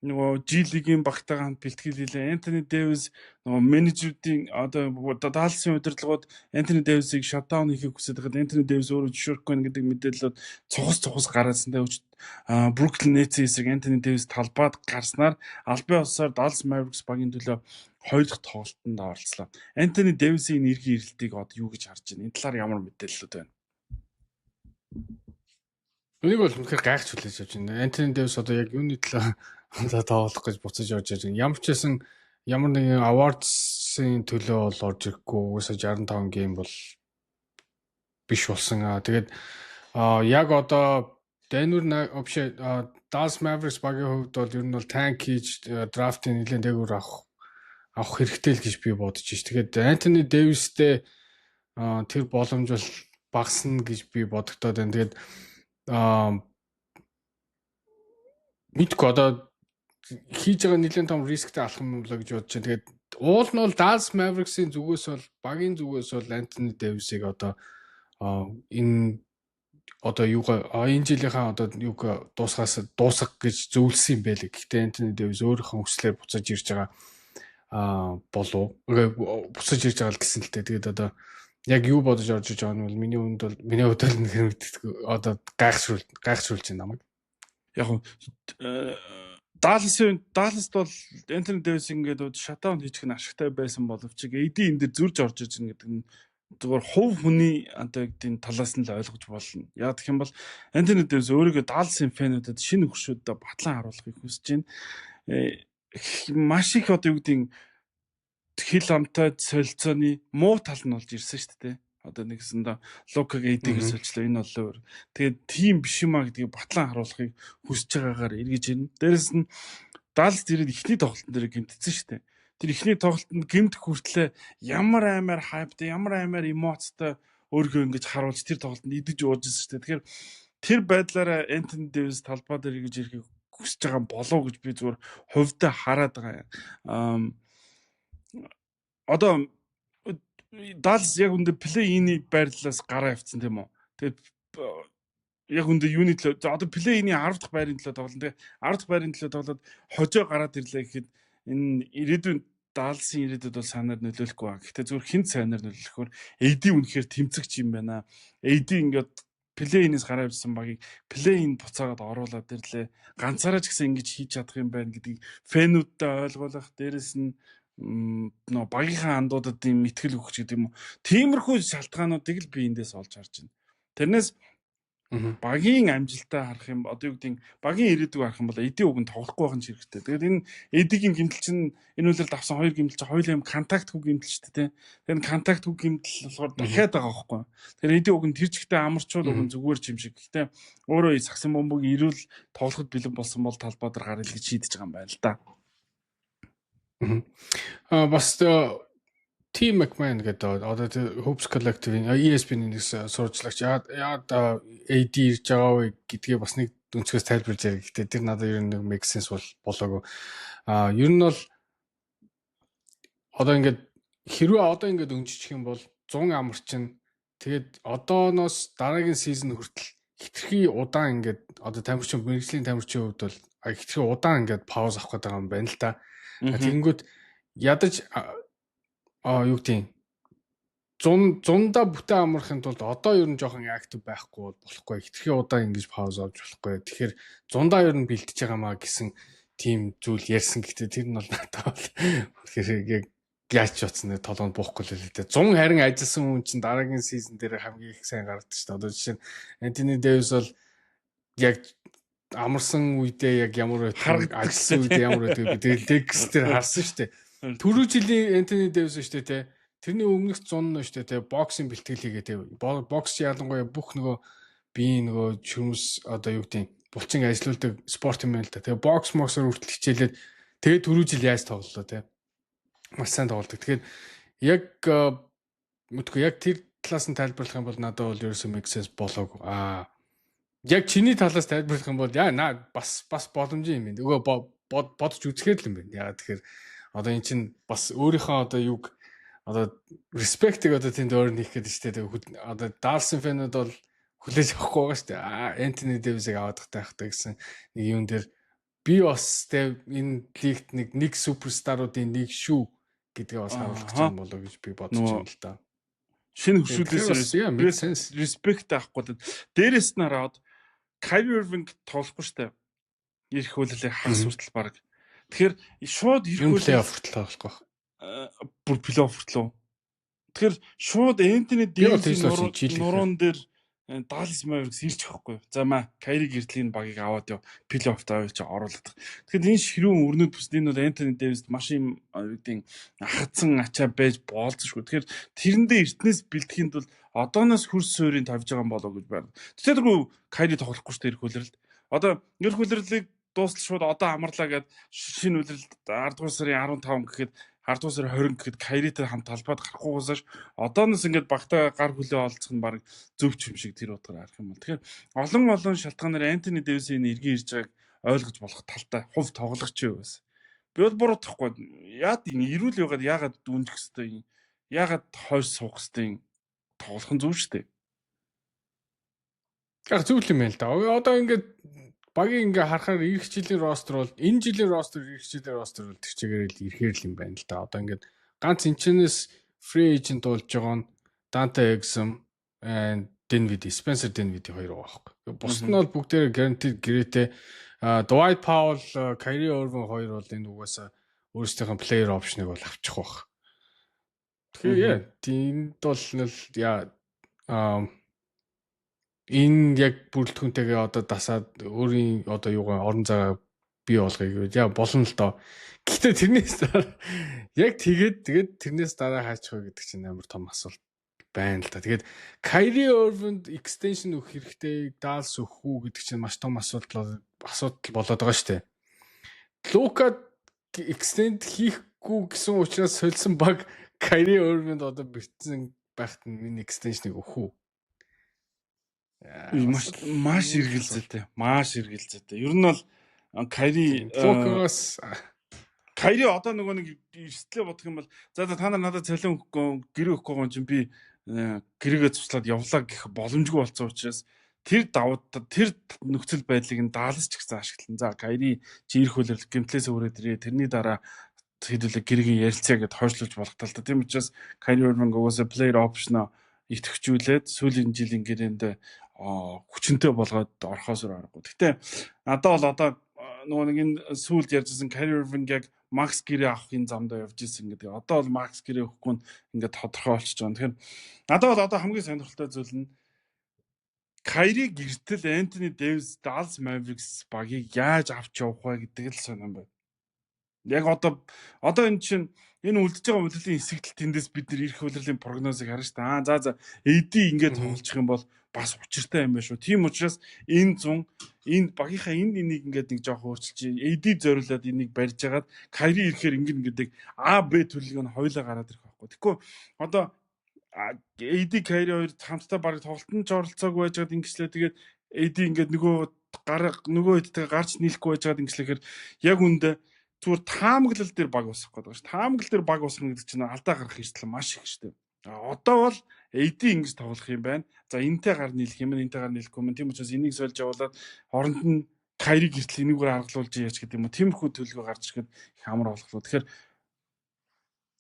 [SPEAKER 1] нөгөө G-лигийн багтайгаа хамт бэлтгэл хийлээ. Антони Дэвис нөгөө менежерүүдийн одоо Далласын удирдлагууд Антони Дэвисийг шатдаун хийхийг хүсэж байгаад Антони Дэвис өөрөө зөвшөөрөхгүй байна гэдэг мэдээлэлүүд цухас гараасан. Бруклин Нетсийн эсрэг Антони Дэвис талбайд гарснаар албан ёсоор Dallas Mavericks багийн төлөө 2 дахь тоглолтод оролцлоо. Антони Дэвисийн эргийн ирэлтийг одоо юу гэж харж байна? Энэ талаар ямар мэдээлэлүүд байна?
[SPEAKER 2] Энийг бол үнэхээр гайхаж хүлээж авч байна. Антони Дэвис одоо яг юуны төлөө тоглох гэж буцаж орж ирж байна. Ямар ч байсан ямар нэгэн awards-ын төлөө бол орж ирэхгүй. Уусаа 65 гейм бол биш болсон. Тэгээд яг одоо Dallas Mavericks багийн хувьд бол ер нь бол танк хийж драфтын нэлээд дээгүүр авах хэрэгтэй л гэж би бодож байна. Тэгээд Антони Дэвистэй тэр боломж бол багасна гэж би бодогдоод байна. Тэгээд мэдгүй одоо хийж байгаа нэлээд том рисктэй алхам юм болоо гэж бодож байна. Тэгээд уул нь бол Dallas Mavericks-ийн зүгээс бол багийн зүгээс бол Антони Дэвисийг одоо энэ жилийнхаа одоо юуг дуусгах гэж зөвлөсөн юм байлээ. Гэхдээ Антони Дэвис өөрийнхөө хүслээр буцаж ирж байгаа буцаж ирж байгаа л гэсэн л дээ. Тэгээд одоо яг юу бодож орж иж байгаа нь бол миний хувьд бол нэг одоо гайхшруулж байна намайг.
[SPEAKER 1] Яг Далласт бол Антони Дэвис ингээд шатдаун хийчих нь ашигтай байсан боловч AD энэ дэр зурж орж иж байгаа гэдэг нь зүгээр хувь хүний одоо энэ талаас нь л ойлгож болно. Яг гэх юм бол Антони Дэвис өөрийгөө Далласын фэнүүдэд шинэ хөршүүдэд батлан харуулахыг хүсэж байна. Маш их одоо юу гэдэг хил амтай солилцооны муу тал нь болж ирсэн шүү дээ. Одоо нэгсэндээ Лукаг AD-г солилцлоо энэ болоо. Тэгээд тийм биш юмаа гэдгийг батлан харуулахыг хүсэж байгаагаар эргэж ирнэ. Дээрэс нь Даллас ирээд ихний тоглолтын дээр гэмтсэн шүү дээ. Тэр ихний тоглолтод гэмт хүртлээ ямар амар хайптай, ямар амар эмоцтой өөргөө ингэж харуулж тэр тоглолтод идэж уужсэн шүү дээ. Тэгэхээр тэр байдлаараа Антони Дэвис талбай дээр эргэж ирэхийг хүсэж байгаа болов гэж би зүгээр хувьдаа хараад байгаа юм. Одоо Даллас яг үндэ плей-ины байрлалаас гараа явцсан тийм үү. Тэгээд яг үндэ юуны төлөө одоо плей-ины 10 дахь байрын төлөө тоглоно. Тэгээд 10 дахь байрын төлөө тоглоод хожоо гараад ирлээ гэхэд энэ ирээдүйн Далласын ирээдүйд бол санаар нөлөөлөхгүй байна. Гэхдээ зүгээр хинт сайнаар нөлөөлөхөөр AD үнэхээр тэмцэгч юм байна. AD ингээд плей-инээс гараа ирсэн багийг плей-ин буцаагаад оруулаад ирлээ. Ганцаараа ч гэсэн ингэж хийж чадах юм байна гэдгийг фэнүүдтэй ойлгуулах, дээрэс нь нөө багийнхаа андуудад ийм итгэл өгч гэдэг юм уу. Тиймэрхүү шалтгаануудыг л би эндээс олж харж байна. Тэрнээс багийн амжилтаа харах юм одоо юу гэдэг багийн ирээдүг харах юм бол эдийн үг нь тоглохгүй байх нь хэрэгтэй. Тэгээд энэ эдийн гэмтэл чинь энэ үйлрэлд авсан хоёр гэмтэл чинь хоёулаа юм контактгүй гэмтэл шүү дээ. Тэгээд контактгүй гэмтэл болохоор дахиад байгаа байхгүй. Тэгэхээр эдийн үг нь тэр чигтээ амарчуул үг нь зүгээр ч юм шиг. Гэхдээ өөрөө сагсан бомбог ирүүл тоглоход бэлэн болсон бол талбай дээр гарал гэж шийдэж байгаа юм байна л да.
[SPEAKER 2] Бас Team McMahon гэдэг одоо Hoops Collective-ийн ESPN-ийн сурвалжлагч яад AD ирж байгаа вэ гэдгээ бас нэг өнцгөөс тайлбарлаж байгаа. Гэхдээ тэр надад ер нь нэг make sense болоогүй. Ер нь бол одоо ингээд хэрвээ одоо ингээд өнжичих юм бол 100 амарчин тэгээд одооноос дараагийн сизон хүртэл хитрхи удаан ингээд одоо тамирчин мэргэжлийн тамирчин хувьд бол хитрхи удаан ингээд пауз авах гэдэг юм байна л да. Тэгэнгүүт ядаж юу гэдэг 100-да бүтэн амархын тулд одоо ер нь жоохон актив байхгүй болохгүй хитрхи удаан ингэж пауз авч болохгүй. Тэгэхээр 100-да ер нь бэлтэж байгаамаа гэсэн тийм зүйл ярьсан. Гэхдээ тэр нь бол надад тэгэхээр яач утсан нэг толгонд буухгүй л хэлээ. 100 харин ажилласан хүн чинь дараагийн сизон дээр хамгийн их сайн гардаг шүү дээ. Одоо жишээ нь Anthony Davis бол яг амарсан үедээ яг ямар ажилласан үедээ ямар байдаг бид текст дээр харсан шүү дээ. Түрүү жилийн Anthony Davis шүү дээ те. Тэрний өмнөх 100 нь шүү дээ те. Боксинг бэлтгэлийгээ те. Бокс ялангуяа бүх нөгөө бие нөгөө чүмс одоо юу гэдэг булчин ажилуулдаг спорт юм байна л да. Тэгээ бокс моксоор хүртэл хичээлээд тэгээ түрүү жил яаж тоглолоо те. Маш сайн тоглолдог. Тэгэхээр яг мэдгүй яг тэр талаас нь тайлбарлах юм бол надад бол ерөөсөө make sense болоогүй. Яг чиний талаас тайлбарлах юм бол бас боломжийн юм байна. Нөгөө бодож үзэхээр л юм байна. Яагаад тэгэхээр одоо эн чинь бас өөрийнхөө одоо юг одоо респектиг одоо тэнд өөр нэх гэдэг шүү дээ. Одоо Далсын фэнүүд бол хүлээж авахгүй байгаа шүү дээ. Anthony Davis-ыг аваад тахтай гэсэн нэг юм дээр би бас энэ лигт нэг суперстаруудын нэг шүү гэдгээ бас харуулах юм болоо гэж би бодож байна л да.
[SPEAKER 1] Шинэ хөвшүүдээс респект авахгүй. Дээрээс нь хараад Kyrie Irving тоглохгүй шүү дээ. Ирэх хөлөлөө хагас хүртэл баг. Тэгэхээр шууд ирэх
[SPEAKER 2] плей-офф хүртэл тоглохгүй.
[SPEAKER 1] Бүр плей-офф хүртэл. Тэгэхээр шууд Anthony Davis-ийн нуруунд дээр Dallas Mavericks ирчих واخгүй. За маа Kyrie гэртлийн багийг аваад яв плей-офф тавьж оруулаад. Тэгэхээр энэ ширүүн өрнөд бүсд энэ бол Anthony Davis маш юм үүдийн хатсан ачаа байж боолцшгүй. Тэгэхээр тэрэндээ эртнээс бэлтгэхийн тулд одооноос хөрс суурийг тавьж байгаа юм болоо гэж байна. Тэгтэргүй Kyrie тоглохгүй шүү дээ ирэх үлрэлд. Одоо ирэх үлрэлийг дуустал шууд одоо амарлаа гэд шинэ үлрэлд 10 дугаар сарын 15 гэхэд 10 дугаар сарын 20 гэхэд Kyrie-тэй хамт талбайд гарахгүйгээс одооноос ингээд багтаа гар хүлээ олцох нь баг зөв юм шиг тэр утгаар харах юм бол. Тэгэхээр олон шалтгаанаар Anthony Davis-ийн иргэн ирж байгааг ойлгож болох талтай хувь тоглогч юу байсан. Би бол буруудахгүй. Яад ирүүл байгаад яагаад дүнжих хэвтэй юм. Яагаад хойш суух хэвтэй юм. Тоглох нь зөв шүү дээ.
[SPEAKER 2] Яг зөв юм байна л да. Одоо ингээд багийн ингээ харахаар ирэх жилийн ростер бол энэ жилийн ростер ирэх жилийн ростер бол тэр чигээр л ирэхээр л юм байна л да. Одоо ингээд ганц энчнээс free agent болж байгаа нь Dante Exum and Spencer Dinwiddie хоёр байгаа байхгүй. Бусд нь бол бүгдээр guaranteed гэрээтэй Dwight Powell, Kyrie Irving хоёр бол энэ угаасаа өөрсдийнх нь player option-ыг бол авчих واخ. Тэгэхээр энд бол энэ яг бүрэлдэхүүнтэйгээ одоо дасаад өөрийн одоо юугаа орон зайгаа бий болгоё гэж болно л доо. Гэхдээ тэрнээс яг тэгээд тэрнээс дараа хаачих вэ гэдэг чинь амар том асуулт байна л да. Тэгээд Kyrie Irving extension өгөх хэрэгтэй, Dallas өгөх үү гэдэг чинь маш том асуудал болоод байгаа шүү дээ. Luka extend хийхгүй гэсэн учраас солисон баг Kyrie Irving одоо битсэн байхад энэ extension-ыг өгөх үү?
[SPEAKER 1] Маш эргэлзээтэй. Ер нь бол Kyrie одоо нөгөө нэг эрсдлээ бодох юм бол за та нар надад цалин гэрээ өгөхгүй гон чинь би гэрээгээ цуслаад явлаа гэх боломжгүй болсон учраас тэр нөхцөл байдлыг нь Далlas ч гэсэн ашиглан. За Kyrie чи ирэх хөлөрлөх гэмтлээс өрөөд ирээ. Тэрний дараа хэдүүлээ гэрээгийн ярилцаа гэд хойшлуулж болох тал та. Тийм учраас Kyrie Irving угаасаа player option итгэвчүүлээд сүүлийн жилийн гэрээнд хүчнтэй болгоод орхоос аргагүй. Гэтэ надад бол одоо нөгөө нэг энэ сүүлд ярьжсэн Kyrie Irving яг Max гэрээ авахын замдаа явж исэн гэдэг. Одоо бол Max гэрээ өгөхгүй нь ингээд тодорхой болчихж байгаа. Тэгэхээр надад бол одоо хамгийн сонирхолтой зүйл нь Kyrie гэртэл Anthony Davis Dallas Mavericks багийг яаж авч явах вэ гэдэг л сонирн байна. Яг одоо энэ чинь энэ үлдэж байгаа үлрэлийн хэсэгт тэндээс бид нэр ирэх үлрэлийн прогнозыг харна шүү дээ. За AD ингээд тоглох юм бол бас учиртай юм байна шүү. Тийм учраас энэ багийнхаа энийг ингээд нэг жоох өөрчилж AD зориулаад энийг барьж агаад Kyrie ирэхээр ингээд А Б төлөвлөгөө нь хоёулаа гараад ирэх байхгүй. Тэгэхгүй одоо AD Kyrie хоёр хамтдаа баг тоглолтод оролцоог байжгаад ингэслээ. Тэгээд AD ингээд нөгөө хэдтэйгээ гарч нийлэхгүй байжгаад ингэслэхээр яг үндэ зүгээр таамаглал дээр баг усах гэдэг байна шүү. Таамаглал дээр баг усах гэдэг чинь алдаа гарах эрсдэл маш их шүү дээ. Одоо бол AD ингэж тоглох юм байна. За энтэй гар нийлэх юм, энтэй гар нийлэхгүй юм. Тийм учраас энийг сольж явуулаад оронд нь Kyrie гэртэл энийгээр аргалуулж яаж гэдэг юм уу. Тиймэрхүү төлөвлөгөө гарч ирэхэд их амар болохлоо. Тэгэхээр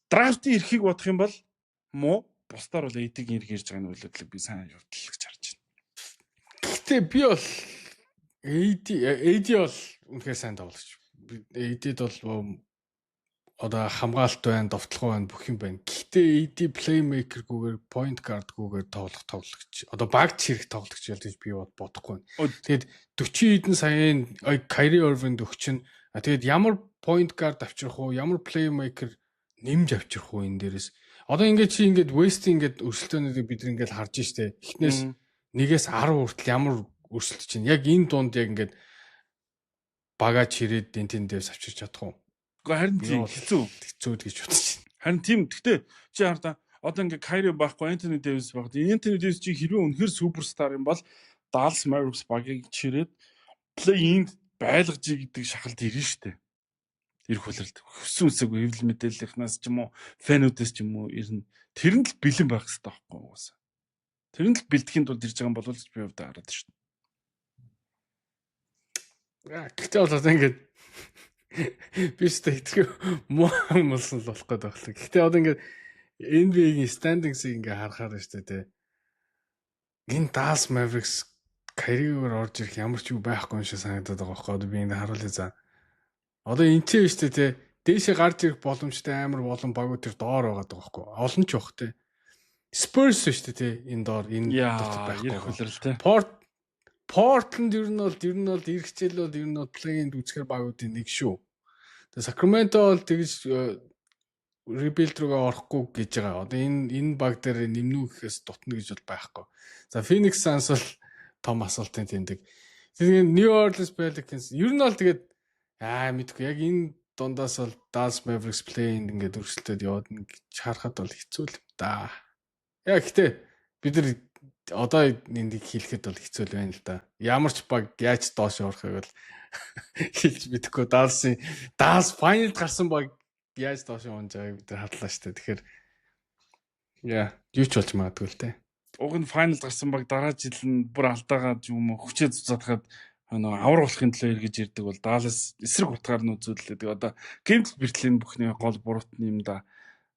[SPEAKER 1] драфтын эрхийг бодох юм бол муу бусдаар бол AD-ийн эрг ирж байгаа нөлөөдлөг би сайн явуулж харж байна.
[SPEAKER 2] Гэхдээ би бол AD бол үнэхээр сайн тоглож. AD-д бол одоо хамгаалалт байна, довтлогоо байна, бүх юм байна. Гэхдээ AD playmaker-гүйгээр, point guard-гүйгээр тоглогч. Одоо багт хэрэг тоглогч ялж би бодохгүй байна. Тэгээд 40 хэдэн саяын Kyrie Irving өгчин. Тэгээд ямар point guard авчрах уу, ямар playmaker нэмж авчрах уу энэ дээрээс. Одоо ингээд чи ингээд West ингээд өрсөлдөөнүүдийг бид ингээд харж штэ. Эхнээс 1-10 хүртэл ямар өрсөлдөж чинь. Яг энэ дунд яг ингээд багаж хэрээд Дэвс авчирч чадах уу?
[SPEAKER 1] Гэхдээ харин тийм хэцүү
[SPEAKER 2] гэж бодож байна.
[SPEAKER 1] Харин тийм. Гэхдээ чи хараа одоо ингээд Kyrie байхгүй, Anthony Davis байх. Anthony Davis чи хэрвээ үнэхээр суперстар юм бол Dallas Mavericks багийг чирээд play-in байлгаж гэдэг шахалт ирнэ штэ. Ирэх үлрэлт. Хөссөн үсэгүй хэвлэл мэдээллийнхнаас ч юм уу, фэнүүдээс ч юм уу ирнэ. Тэр нь л бэлэн байх хэрэгтэй байхгүй уусаа. Тэр нь л бэлтгэхийн тулд ирж байгаа юм болов ч би хувьдаа хараад шүү дээ.
[SPEAKER 2] Гэхдээ бол одоо ингээд би ч тэгтээ муу болсон л болох гэдэг байна. Гэхдээ одоо ингээд NBA-ийн standings-ийг ингээд харахаар шүү дээ. Энэ Dallas Mavericks Kyrie-гээр орж ирэх ямар ч юу байхгүй юм шиг санагдаад байгаа байхгүй. Одоо би ингээд харуулъя за. Одоо энтэй шүү дээ. Дээшээ гарч ирэх боломжтой амар болон багууд тэр доор байгаа даа байхгүй. Олон ч бах те. Spurs шүү дээ. Энэ доор энэ дотор байхгүй.
[SPEAKER 1] Ирэх үлрэл те.
[SPEAKER 2] Portland ер нь бол ирэх хичээл бол ер нь play-in үзэхэр багуудын нэг шүү. Тэгээ Sacramento бол тэгж rebuild руугаа орохгүй гэж байгаа. Одоо энэ баг дээр нэмнүү гэхээс дутна гэж бол байхгүй. За Phoenix Suns бол том асуултын тэмдэг. Тэгээд New Orleans Pelicans ер нь бол тэгээд мэдгүй яг энэ дундаас бол Dallas Mavericks play-in ингээд өрсөлдөд яваад гэж харахад бол хэцүү л да. Яг гэхдээ бид нар одоо энийг хэлэхэд бол хэцүү л байна л да. Ямар ч баг яаж доош орохыг бол хэлж мэдэхгүй. Dallas final-д гарсан баг яаж доош явж байгааг бид хадлаа шүү дээ. Тэгэхээр юу ч болж магадгүй л те.
[SPEAKER 1] Уг нь final гарсан баг дараа жил нь бүр алдаагаад юм хүчээ цуцаадахад авар болохын төлөө эргэж ирдэг бол Dallas эсрэг утгаар нь үзүүлээд одоо гэмтэл бэртлийн бүхний гол буруутны юм да.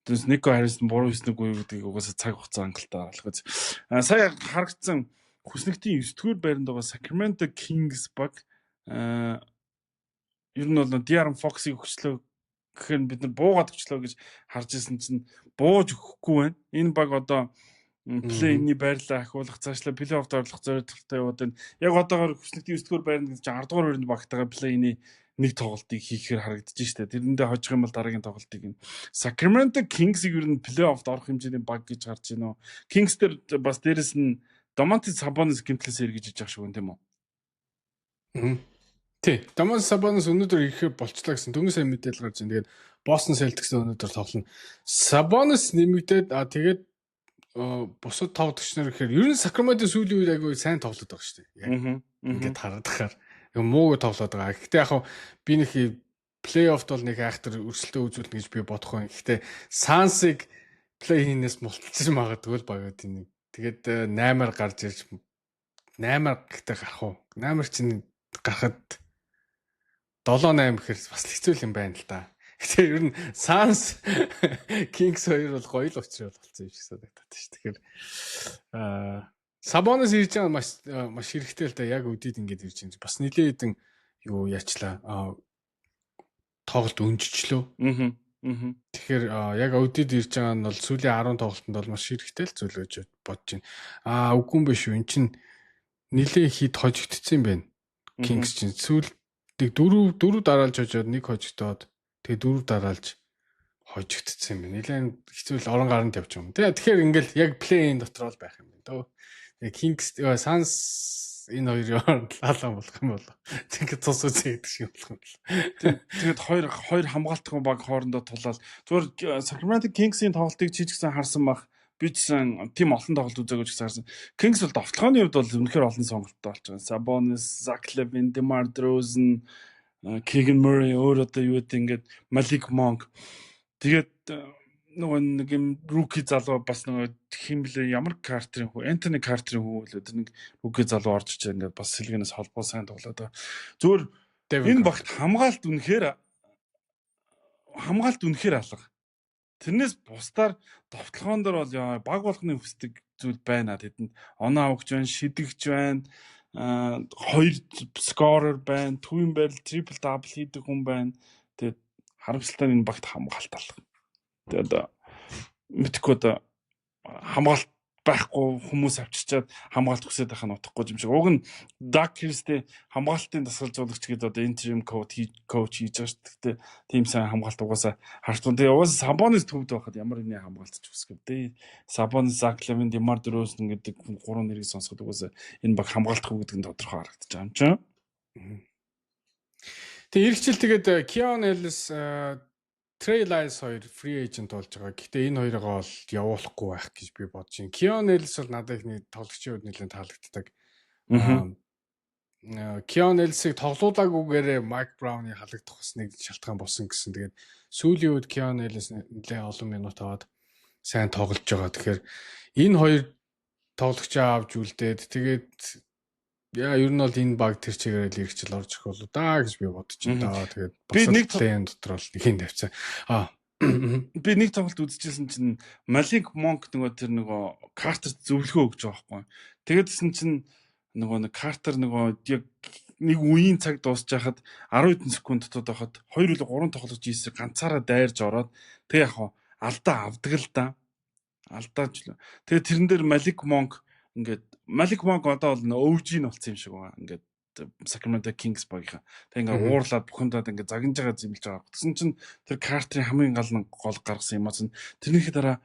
[SPEAKER 1] Тэрс Nico Harrison буруу хийснэггүй гэдгийг угаасаа цаг хугацаа хангалттай болохоос сая харагдсан хүснэгтийн 9-р байранд байгаа Sacramento Kings баг ер нь бол De'Aaron Fox-ыг өгчлөө гэхээр бид нар буугаад өгчлөө гэж харж ирсэн чинь бууж өгөхгүй байна. Энэ баг одоо плей-ины байрлал ахиулах цаашлаа плей-оффд орлох зорилготой яваад байна. Яг одоогоор хүснэгтийн 9-р байранд гэж 10 дугаар байранд багтагаа плей-ины нэг тоглолтыг хийхээр харагдаж штэ. Тэрэндээ хожих юм бол дараагийн тоглолтыг Sacramento Kings-ийг ер нь плей-оффд орох хэмжээний баг гэж харж байна. Kings дээр бас дээрэс нь Domantas Sabonis гэмтлээс эргэж иж ах шиг юм тийм үү?
[SPEAKER 2] Тий. Domantas Sabonis өнөөдөр ирэхээр болчлаа гэсэн түнэн сайн мэдээлэл гарч байна. Тэгээд Boston Celtics өнөөдөр тоглоно. Sabonis нэмэгдээд тэгээд бусад тоглогч нар гэхээр ер нь Sacramento сүүлийн үед айгүй сайн тоглоод байгаа шүү дээ. Ингээд харагдахаар мууг тоглоод байгаа. Гэхдээ яг би нэг плей-оффт бол нэг айхтар өрсөлдөө үзүүлнэ гэж би бодох байна. Гэхдээ Suns-ыг плей-инээс мулталж магадгүй л багад нэг. Тэгээд 8-аар гарч ирж 8-аар гэхдээ гарах уу? 8-аар чинь гарахад 7-8 гэхэр бас хэцүү юм байна л да. Гэтэ ер нь Suns Kings хоёр бол гоё л учрал болсон юм шиг санагдаад шүү. Тэгэхээр Сабонос ирж байгаа маш хэрэгтэй л да яг өдөрт ингэж ирж байгаа. Бас нэлээд хэдэн юу яачлаа. Тоглолт өнжчлөө. Тэгэхээр яг өдөрт ирж байгаа нь бол сүүлийн 10 тоглолтод бол маш хэрэгтэй л зүйл гэж бодож байна. Үгүй юм биш үү? Эн чинь нэлээд хит хожигдсон юм байна. Kings чинь сүүл нэг 4 дараалж хожоод нэг хожигдоод тэгээ 4 дараалж хожигдсон юм байна. Нэлээд хэцүү л орон гаранд явж байгаа юм. Тэгэхээр ингээл яг плей-ин дотор л байх юм байна дөө. Тэгээ Kings Suns энэ хоёрын лаалаа болох юм болоо. Тэгээд цус үзээ гэдэг шиг болох юм бол.
[SPEAKER 1] Тэгээд хоёр хамгаалтгүй баг хоорондоо тулаад зүгээр Sacramento Kings-ийн тоглолтыг чи ч гэсэн харсан бах. Би ч гэсэн тийм олон тоглолт үзээгүй ч гэсэн харсан. Kings бол товтлооны хувьд бол үнэхээр олон сонголттой болж байгаа. Sabonis, Zach LaVine, DeMar DeRozan, Keegan Murray өөр одоо юу гэдэг ингээд Malik Monk. Тэгээд нөгөө нэг юм rookie залуу бас нөгөө хэм блэ ямар Carter-ийн хүү Anthony Carter-ийн хүү л тэр нэг rookie залуу орж ичээ ингээд бас сэлгэнээс холбоо сайн тоглоод байгаа. Зүгээр энэ багт хамгаалт үнэхээр алга. Тэрнээс бусдаар товтлогоон дээр бол баг болгоны хүсдэг зүйл байна. Тэдэнд оноо авахж байна, шидэгж байна, хоёр скорер байна, төвийн байрал triple double хийдэг хүн байна. Тэгээд харамсалтай энэ багт хамгаалт алга. Тэгээд мэдхгүй одоо хамгаалт байхгүй хүмүүс авчирчаад хамгаалт хүсэж байх нь утгагүй юм шиг. Уг нь Doug Christie хамгаалтын дасгалжуулагч гэдэг одоо interim coach хийж байгаа шүү дээ. Тийм сайн хамгаалт угаасаа хартун. Тэгээ угаасаа Sabonis төвд байхад ямар нэг хамгаалт ч үсгэв дээ. Sabonis, Zach LaVine, DeMar DeRozan гэдэг гурван нэрийг сонсоход угаасаа энэ баг хамгаалтгүй гэдэг нь тодорхой харагдаж байгаа юм чинь.
[SPEAKER 2] Тэгээ эргчил тэгээд Keon Ellis Trey Lyles хоёр free agent болж байгаа. Гэхдээ энэ хоёроо бол явуулахгүй байх гэж би бодож байна. Keon Ellis бол надад их нэг тоглогчийн хувьд нэлээд таалагддаг. Keon Ellis-ийг тоглуулаагүйгээр Mike Brown-ы халагдах бас нэг шалтгаан болсон гэсэн. Тэгээд сүүлийн үед Keon Ellis нэлээд олон минут аваад сайн тоглож байгаа. Тэгэхээр энэ хоёр тоглогчоо авч үлдээд тэгээд ер нь бол энэ баг тэр чигээр л иргэжил орж ирэх болоо да гэж би бодож байна. Тэгээд
[SPEAKER 1] би нэг
[SPEAKER 2] плейн дотор бол нэг юм тавьцаа.
[SPEAKER 1] Би нэг тоглолт үзчихсэн чинь Malik Monk нөгөө тэр нөгөө Carter зөвлөгөө өгч байгаа байхгүй. Тэгээдсэн чинь нөгөө Carter нөгөө яг нэг үеийн цаг дуусч хахад 10 хэдэн секунд дотоод байхад 2 или 3 тоглож ийсээ ганцаараа дайрж ороод тэг яг алдаа авдаг л да. Алдааж л. Тэгээ тэрэн дээр Malik Monk ингээд Malik Monk одоо бол OG нь болсон юм шиг байгаа. Ингээд Sacramento Kings багийнхаа. Тэг ингээд уурлаад бухимдаад ингээд загнаж байгаа зэмлж байгаа. Тэгсэн чинь тэр Carter-ийн хамгийн гол гаргасан юм аа. Тэрнийхээ дараа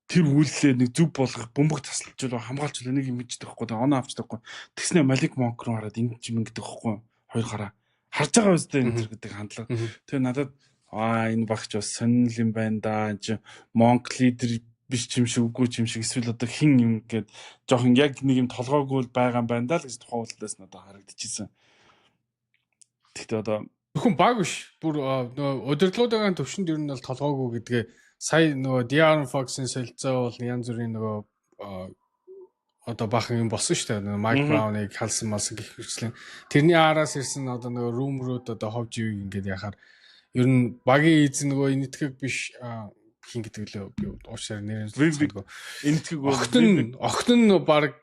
[SPEAKER 1] тэр үйллээ нэг зүв болгох бөмбөг тасалж болоо хамгаалж болоо нэг юм хийдэг байхгүй. Тэг оноо авч тахгүй. Тэгснэ Malik Monk руу хараад ингэж юм ингэдэг байхгүй. Хоёр гараа харж байгаа үстэй энэ төр гэдэг хандлага. Тэгээ надад энэ багч бас сонирхол юм байна да. Энд Monk лидер биш юм шиг үгүй юм шиг эсвэл одоо хин юм гээд жоохон яг нэг юм толгойгүй байгаа юм байна даа л гэж тухайн үйлдэлээс надад харагдчихсэн. Тэгтээ одоо
[SPEAKER 2] зөвхөн баг биш. Бүр нөгөө удирдлагуудын төвшөнд ер нь бол толгойгүй гэдгээ сая нөгөө De'Aaron Fox-ын солилцоо бол янз бүрийн нөгөө одоо бахан юм болсон шүү дээ. Mike Brown-ыг халсан малсан гэх хэрэгслэн. Тэрний араас ирсэн одоо нөгөө rumor-ууд одоо ховж ив ингээд яхаар ер нь багийн эзэн нөгөө энэтхэг биш хин гэдэг лөө би уушаар нэрэн
[SPEAKER 1] санагдав. Энэтхэг
[SPEAKER 2] огтон баг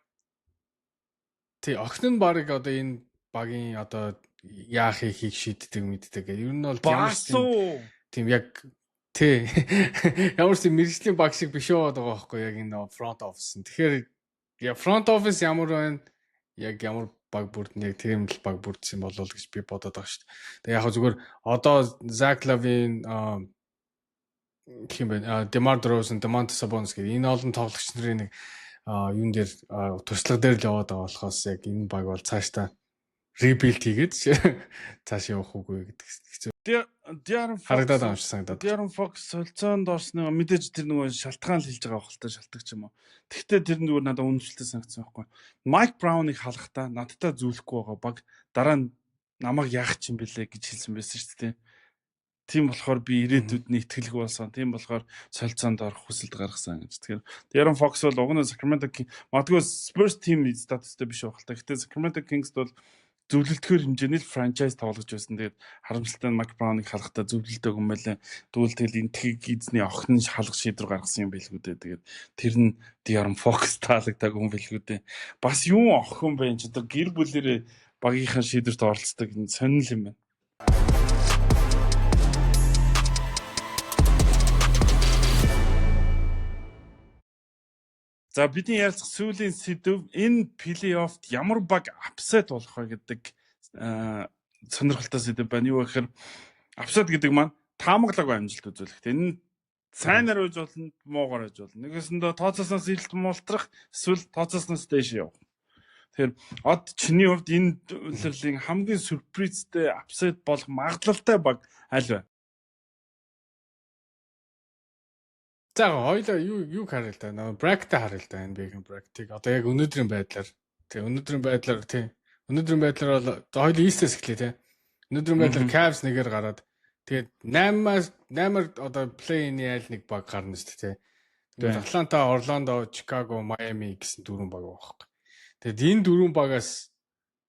[SPEAKER 2] огтон баг одоо энэ багийн одоо яах хийх шийддэг мэддэг. Ер нь бол тийм яг ямар ч мэргэжлийн баг шиг биш яваад байгаа байхгүй яг энэ front office нь. Тэгэхээр front office ямар байна? Яг ямар баг бүрд яг тийм л баг бүрдсэн болов гэж би бодоод байгаа шүү дээ. Тэгээ яг зүгээр одоо Zach LaVine хин бэ DeMar DeRozan, Domantas Sabonis гэх энэ олон тоглогч нарын нэг юун дээр туршлага дээр л яваад байгаа болохоос яг энэ баг бол цаашдаа rebuild хийгээд цааш явах үгүй гэдэг хэцүү.
[SPEAKER 1] De'Aaron Fox солилцоонд орсноо мэдээж тэр нөгөө шалтгаан л хэлж байгаа хөлтэй шалтгач юм уу. Тэгвэл тэр нь зүгээр надад үнэлэлтэй санагдсан байхгүй. Mike Brown-ыг халахтаа надтай зүүлэхгүй байгаа баг дараа нь намайг яах юм бэлээ гэж хэлсэн байсан шүү дээ. Тийм болохоор би ирээдүйдний итгэлгүй болсон. Тийм болохоор солилцоонд орох хүсэлт гаргасан гэж. Тэгэхээр De'Aaron Fox бол уг нь Sacramento Kings магадгүй Spurs team статустай биш байх л та. Гэхдээ Sacramento Kings бол зөвлөлтгөр хэмжээний л франчайз тоглож байсан. Тэгээд харамсалтай нь Мак Брауныг халахдаа зөвлөлтөг юм байлаа. Тэгвэл тэгэл энтхийг эзний охин нь халах шийдвэр гаргасан юм байлгүй дээ. Тэгээд тэр нь Dion Fox таалагдаагүй юм байлгүй дээ. Бас юу охин байна ч одоо гэр бүлэрээ багийнхаа шийдвэрт оролцдог энэ сонирхол юм байна. За бидний ярилцах сүүлийн сэдв энэ плей-оффт ямар баг апсет болох вэ гэдэг сонирхолтой сэдв байна. Юу гэхээр апсет гэдэг маань таамаглаагүй амжилт үзүүлэх. Энэ сайнаар үж болно, муугаар үж болно. Нэгэсэндээ тооцоосноос илт муултрах, эсвэл тооцоосноос дээш явах. Тэгэхээр од чиний хувьд энэ үйлрлийн хамгийн сюрпризтэй апсет болох магадлалтай баг аль вэ?
[SPEAKER 2] За хоёлаа юу харъя л да. Нөгөө бракетаа харъя л да. NBA-ийн бракетыг. Одоо яг өнөөдрийн байдлаар өнөөдрийн байдлаар бол хоёул East-с эхлэе те. Өнөөдрийн байдлаар Cavs нэгээр гараад тэгээд 8-аар одоо play-in айл нэг баг гарна шүү дээ те. Тэгээд Атланта, Орландо, Чикаго, Майами гэсэн дөрвөн баг байгаа. Тэгээд энэ дөрвөн багаас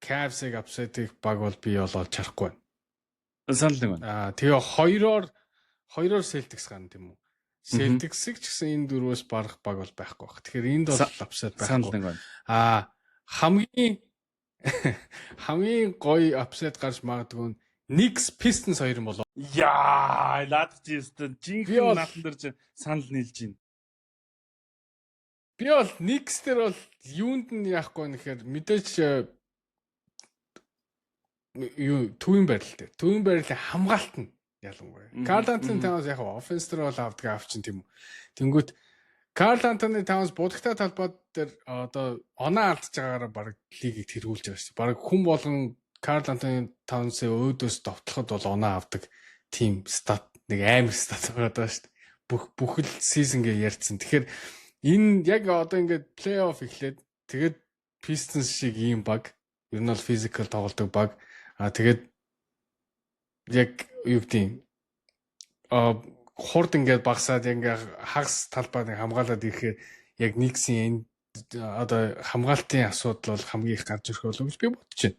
[SPEAKER 2] Cavs-ыг апсетих баг бол би бол олж харахгүй байна.
[SPEAKER 1] Санал нэг байна.
[SPEAKER 2] Тэгээ хоёроор Celtics гарна тийм үү? Celtics-ийг ч гэсэн энэ дөрвөөс барах баг бол байхгүй баг. Тэгэхээр энд бол апсет байхгүй.
[SPEAKER 1] Санал нэг байна.
[SPEAKER 2] Хамгийн гоё апсет гарч магадгүй Knicks Pistons хоёр юм болоо.
[SPEAKER 1] Яа, наадах чинь жинхэнэ наатан дээр санал нийлж байна.
[SPEAKER 2] Би бол Knicks дээр бол юунд нь яахгүй нэхэр мэдээж төвийн байралтай. Төвийн байралын хамгаалт нь ялангуяа. Карл Антони Таунс яг офенс дээр бол авчин тийм үү. Тэнгүүт Карл Антони Таунс будагтай талбайд дээр одоо оноо алдж байгаагаараа баг лигийг тэргүүлж байгаа шүү. Баг хүн болгон Карл Антони Таунсээ өөдөөс довтлоход бол оноо авдаг тийм стат нэг амар стат байгаа шүү. Бүхэл сизонгээ ярьсан. Тэгэхээр энэ яг одоо ингээд плей-офф эхлээд тэгээд Pistons шиг ийм баг ер нь бол физикал тоглодог баг. Тэгээд яг юу гэдэг хурд ингээд багсаад ингээд хагас талбайг хамгаалаад ирэхээр яг Knicks-ийн одоо хамгаалтын асуудал бол хамгийн их гарч ирэх болов гэж би бодож байна.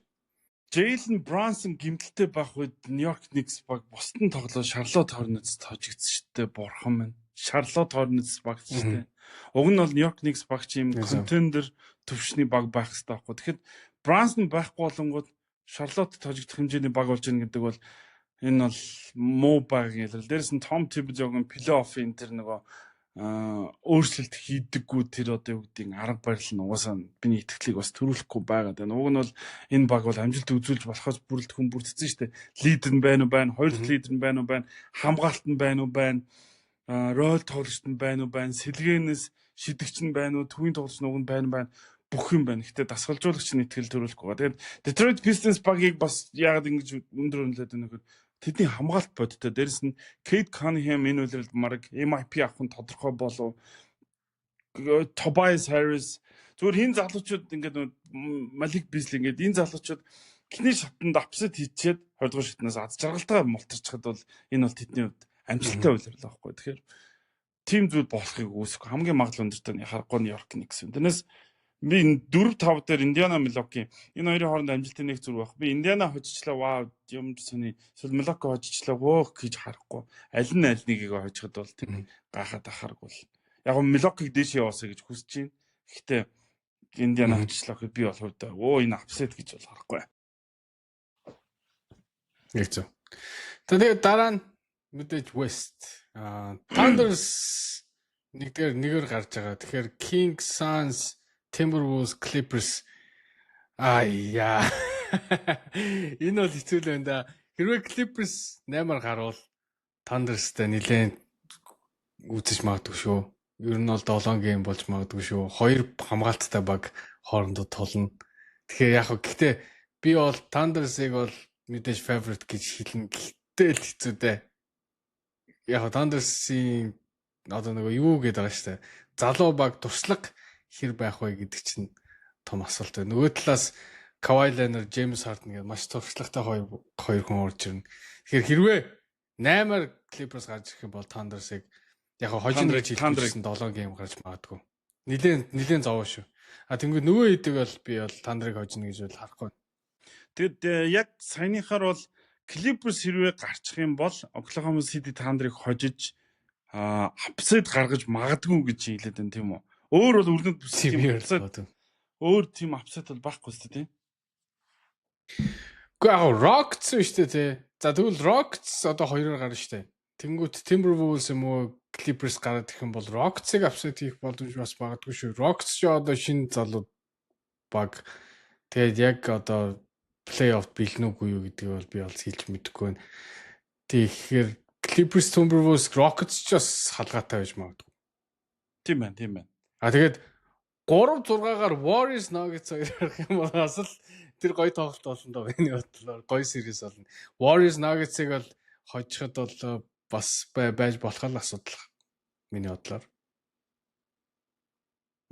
[SPEAKER 1] Jalen Brunson гэмтэлтэй байх үед New York Knicks баг бусдын тоглоо Charlotte Hornets тоожигдсон шүү дээ. Бурхан минь. Charlotte Hornets баг шүү дээ. Уг нь бол New York Knicks баг чи юм contender төвшний баг байх хэрэгтэй байхгүй. Тэгэхээр Brunson байхгүй болонгууд Charlotte тоожигдох хэмжээний баг болж ийн гэдэг бол энэ бол муу баг ялрал. Дээрээс нь Tom Thibodeau-гийн плей-оффын тэр нөгөө өөрчлөлт хийдэггүй тэр одоо юу гэдэг арга барил нь угаасаа биний итгэлийг бас төрүүлэхгүй байгаад байна. Уг нь бол энэ баг бол амжилт үзүүлж болохоос бүрэлдэхүүн бүрдсэн шүү дээ. Лидер нь байна уу байна, хоёр дахь лидер нь байна уу байна, хамгаалт нь байна уу байна, рол тоглогчд нь байна уу байна, сэлгээнээс шидэгч нь байна уу, төвийн тоглогч нь уг нь байна уу байна. Бүх юм байна. Гэтэ дасгалжуулагч нь итгэл төрүүлэхгүй байгаа. Тэгээд Detroit Pistons багийг бас яагаад ингэж өндөр үнэлээд байна гэхээр тэдний хамгаалт бодтой. Дээрэс нь Cade Cunningham энэ үйлрэлд марг MIP авах нь тодорхой болов. Tobias Harris зүгээр хин залуучууд ингээд Malik Beasley ингээд энэ залуучууд эхний шатанд апсет хийчихэд 20 дугаар шатнаас аз жаргалтайгаар мултарчхад бол энэ бол тэдний хувьд амжилттай үйлрэл байхгүй. Тэгэхээр тим зүйл болохыг үүсэхгүй. Хамгийн магадлал өндөртэй нь харахгүй New York Knicks юм. Тэрнээс би 4-5 дээр Индиана Milwaukee энэ хоёрын хооронд амжилтын нэг зүрх байх. Би Индиана хожичлаа вау юм сони. Эсвэл Milwaukee хожичлаа вөөх гэж харахгүй. Аль нь аль нэгийг хожиход бол тийм гахаад ахаргүй. Яг нь Milwaukee дээш яваасаа гэж хүсэж байна. Гэхдээ Индиана хожичлаа гэхэд би бол хувьдаа энэ апсет гэж бол харахгүй.
[SPEAKER 2] Яг зөв. Тэгээд дараа нь мэдээж West Thunders нэгээр гарч байгаа. Тэгэхээр Kings, Suns, Timberwolves, Clippers яа. Энэ бол хэцүү л байна да. Хэрвээ Clippers 8-аар гарвал Thundersтай нэлээд үзэж магадгүй шүү. Ер нь бол 7 гейм болж магадгүй шүү. Хоёр хамгаалттай баг хоорондоо тулна. Тэгэхээр яг гэхдээ би бол Thundersыг бол мэдээж favorite гэж хэлнэ. Гэхдээ л хэцүү дээ. Яг Thundersийн одоо нэг юу гэдэг байгаа шүү дээ. Залуу баг туршлага хэр байх вэ гэдэг чинь том асуулт байна. Нөгөө талаас Kawhi Leonard, James Harden гэдэг маш туршлагатай хоёр хүн орж ирнэ. Тэгэхээр хэрвээ 8-аар Clippers гарч ирэх юм бол Thundersыг яг хожим гэж хэлсэн 7 гейм гарч магадгүй. Нилээн зовоо шүү. Тэнгүүд нөгөө хэдэг бол би бол Thunder-ыг хожно гэж бол харахгүй.
[SPEAKER 1] Тэгэд яг саяныхаар бол Clippers хэрвээ гарчих юм бол Oklahoma City Thunder-ыг хожиж апсайд гаргаж магадгүй гэж хэлээд байна тийм үү? Өөр бол өрнөд бүсэх тийм апсайд. Өөр тийм апсайд бол байхгүй шүү дээ тийм.
[SPEAKER 2] Гэхдээ Rockets шүү дээ тий. За тэгвэл Rockets одоо 2-оор гарна шүү дээ. Тэнгүүт Timberwolves юм уу Clippers гараад ирэх юм бол Rockets-ыг апсайд хийх боломж бас магадгүй шүү. Rockets ч одоо шинэ залууд баг. Тэгээд яг одоо плей-офф бэлнүүгүй юу гэдгийг бол би бол хэлж мэдэхгүй байна. Тэгэхээр Clippers, Timberwolves, Rockets ч бас халгаатай байж магадгүй.
[SPEAKER 1] Тийм байна.
[SPEAKER 2] Тэгээд 3-6-гаар Warriors Nuggets ярих юм бол бас л тэр гоё тоглолт болно доо миний бодлоор гоё series болно. Warriors Nuggets-ыг бол хожиход бол бас байж болох л асуудал миний бодлоор.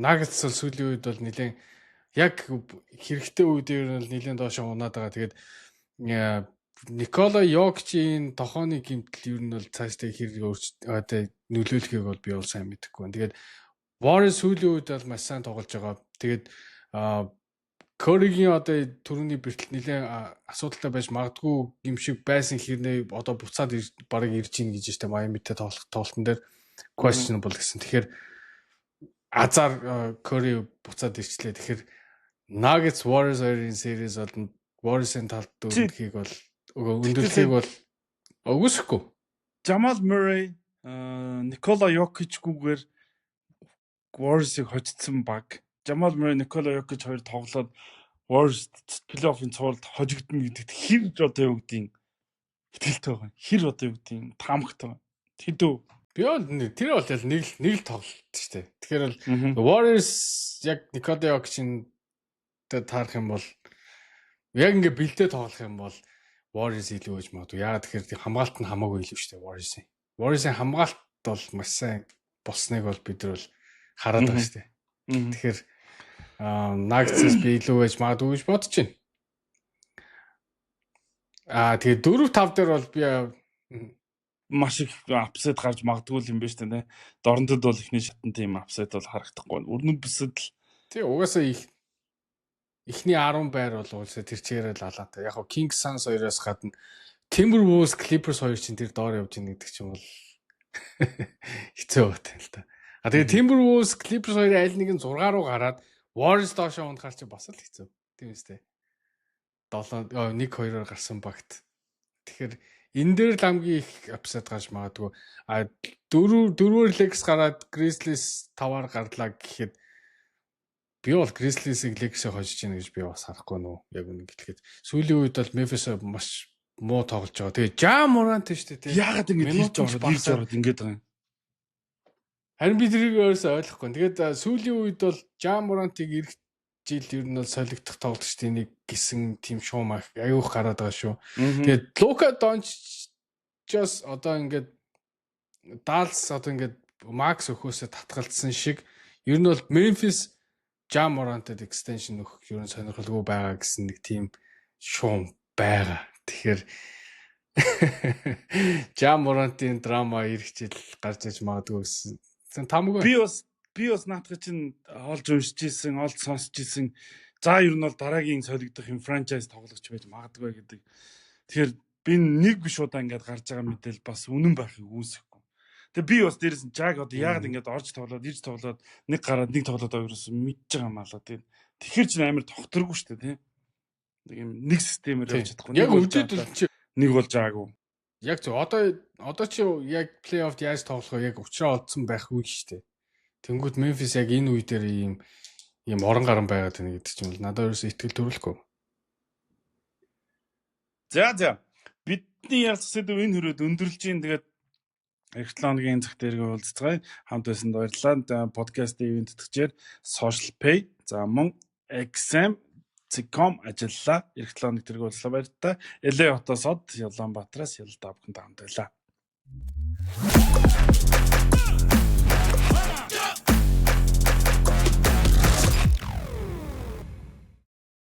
[SPEAKER 2] Nuggets бол сүүлийн үед бол нэлээд яг хэрэгтэй үед ер нь нэлээд доошоо унаад байгаа. Тэгээд Никола Йокичийн тохооны гэмтэл ер нь бол цаашдаа хэрэг нөлөөлөхийг бол би бол сайн мэдэхгүй байна. Тэгээд Warriors сүүлийн үед бол маш сайн тоглож байгаа. Тэгээд Curry-гийн одоо түрүүний бэртэл нэлээд асуудалтай байж магадгүй юм шиг байсан хэрнээ одоо буцаад барыг ирж ийн гэж штэ Miami-тэй тоглолтын дээр questionable гэсэн. Тэгэхээр азар Curry буцаад ирчлээ. Тэгэхээр Nuggets Warriors хоёрын series бол Warriors-ын талд өндөрлөхийг бол өгөөсөхгүй.
[SPEAKER 1] Jamal Murray, Nikola Jokic-гүйгээр Warriors-ыг хожицсан баг. Jamal Murray, Nikola Jokic хоёр тоглоод Warriors плей-оффын цувралд хожигдно гэдэгт хэр одоо юу гэдгийг итгэлтэй байгаа. Хэр одоо юу гэдгийг таамагтай. Тэдүү.
[SPEAKER 2] Би бол тэр бол нэг л тоглолт шүү дээ. Тэгэхээр бол Warriors яг Nikola Jokic-ийн таарах юм бол яг ингээ бэлдээ тоглох юм бол Warriors илүү гэж магадгүй. Яагаад тэгэхээр хамгаалт нь хамаагүй илүү шүү дээ Warriors-ийн. Warriors-ийн хамгаалт бол маш сайн болсныг бол бид нар бол хараад байгаа шүү дээ. Тэгэхээр Nuggets би илүү байж магадгүй гэж бодож байна. Тэгээ 4-5 дээр бол би
[SPEAKER 1] маш их апсайд гарч магадгүй юм байна шүү дээ. Дорнодод бол ихний шатн тийм апсайд бол харагдахгүй байна. Өрнөд бүсэд л
[SPEAKER 2] тий угаасаа ихний 10 байр бол угаасаа тэр чигээрээ л алаатай. Яг Kings Suns хоёроос гадна Timberwolves Clippers хоёр чинь тэр доор явж ийн гэдэг чинь бол хэцүү байна л та. Тэгээ Timberwolves Clippers хоёрын аль нэг нь 6 руу гараад Warriors доошоо унахаар чи бас л хэцүү. Тийм үстэй. 1-2-оор гарсан багт. Тэгэхээр энэ дээр л хамгийн их апсайд гарч магадгүй. 4-оор Lakers гараад Grizzlies 5-аар гарлаа гэхэд би бол Grizzlies-ийг Lakers-ийг хожиж гин гэж би бас харахгүй нөө. Яг үнэ гэлгээд. Сүүлийн үед бол Memphis маш муу тоглож байгаа. Тэгээ Ja Morant шүү дээ.
[SPEAKER 1] Яагаад ингэж хийж ороод ингэж байгаа юм.
[SPEAKER 2] Харин би тэрийг өөрөөсөө ойлгохгүй. Тэгээд сүүлийн үед бол Ja Morant-ыг ирэх жил ер нь бол солигдох тоглолтчдын нэг гисэн тим шуум аюух гараад байгаа шүү. Тэгээд Luka Doncic-оос одоо ингээд Dallas одоо ингээд Max өхөөсөө татгалцсан шиг ер нь бол Memphis Ja Morant-д extension өгөх ер нь сонирхолгүй байгаа гэсэн нэг тийм шуум байгаа. Тэгэхээр Ja Morant-ийн драма ирэх жил гарч иж магадгүй гэсэн. Тамгүй.
[SPEAKER 1] Би бас наадах чинь олж уншиж ирсэн, олж сонсч ирсэн. За ер нь бол дараагийн солигдох юм франчайз тоглогч байж магадгүй гэдэг. Тэгэхээр би нэг биш удаа ингээд гарч байгаа мэдээл бас үнэн байхыг үүсэхгүй. Тэгээ би бас дээрээс нь яг одоо яагаад ингээд орж тоглоод, ирж тоглоод нэг гараад нэг тоглоод хоёроос мэдж байгаа юм аа л тийм. Тэгэхээр чинь амар тогтворгүй шүү дээ, тийм. Нэг юм нэг системээр явж чадахгүй.
[SPEAKER 2] Яг үдээд л чи
[SPEAKER 1] нэг болж байгаагүй.
[SPEAKER 2] Яг зөв. Одоо чи яг плей-офф яаж тоглох вэ? Яг учраа олдсон байх үе шүү дээ. Тэнгүүд Memphis яг энэ үе дээр ийм орон гарan байгаад байна гэдэг чинь надад ерөөсөө итгэл төрүүлэхгүй.
[SPEAKER 1] За. Бидний ярилцсан сэдв энэ хүрээд өндөрлж гин. Тэгээд эх 7 хоногийн зах дээргээ уулзцгаая. Хамт байсанд баярлалаа. Подкастын ивент тэтгэжээр Social Pay, за мөн XM Zcom ажиллаа. Эх 7 хоног тэргээ уулзлаа баяртай. LA хотоос Улаанбаатараас ялдаа бүхэнд хамт байлаа.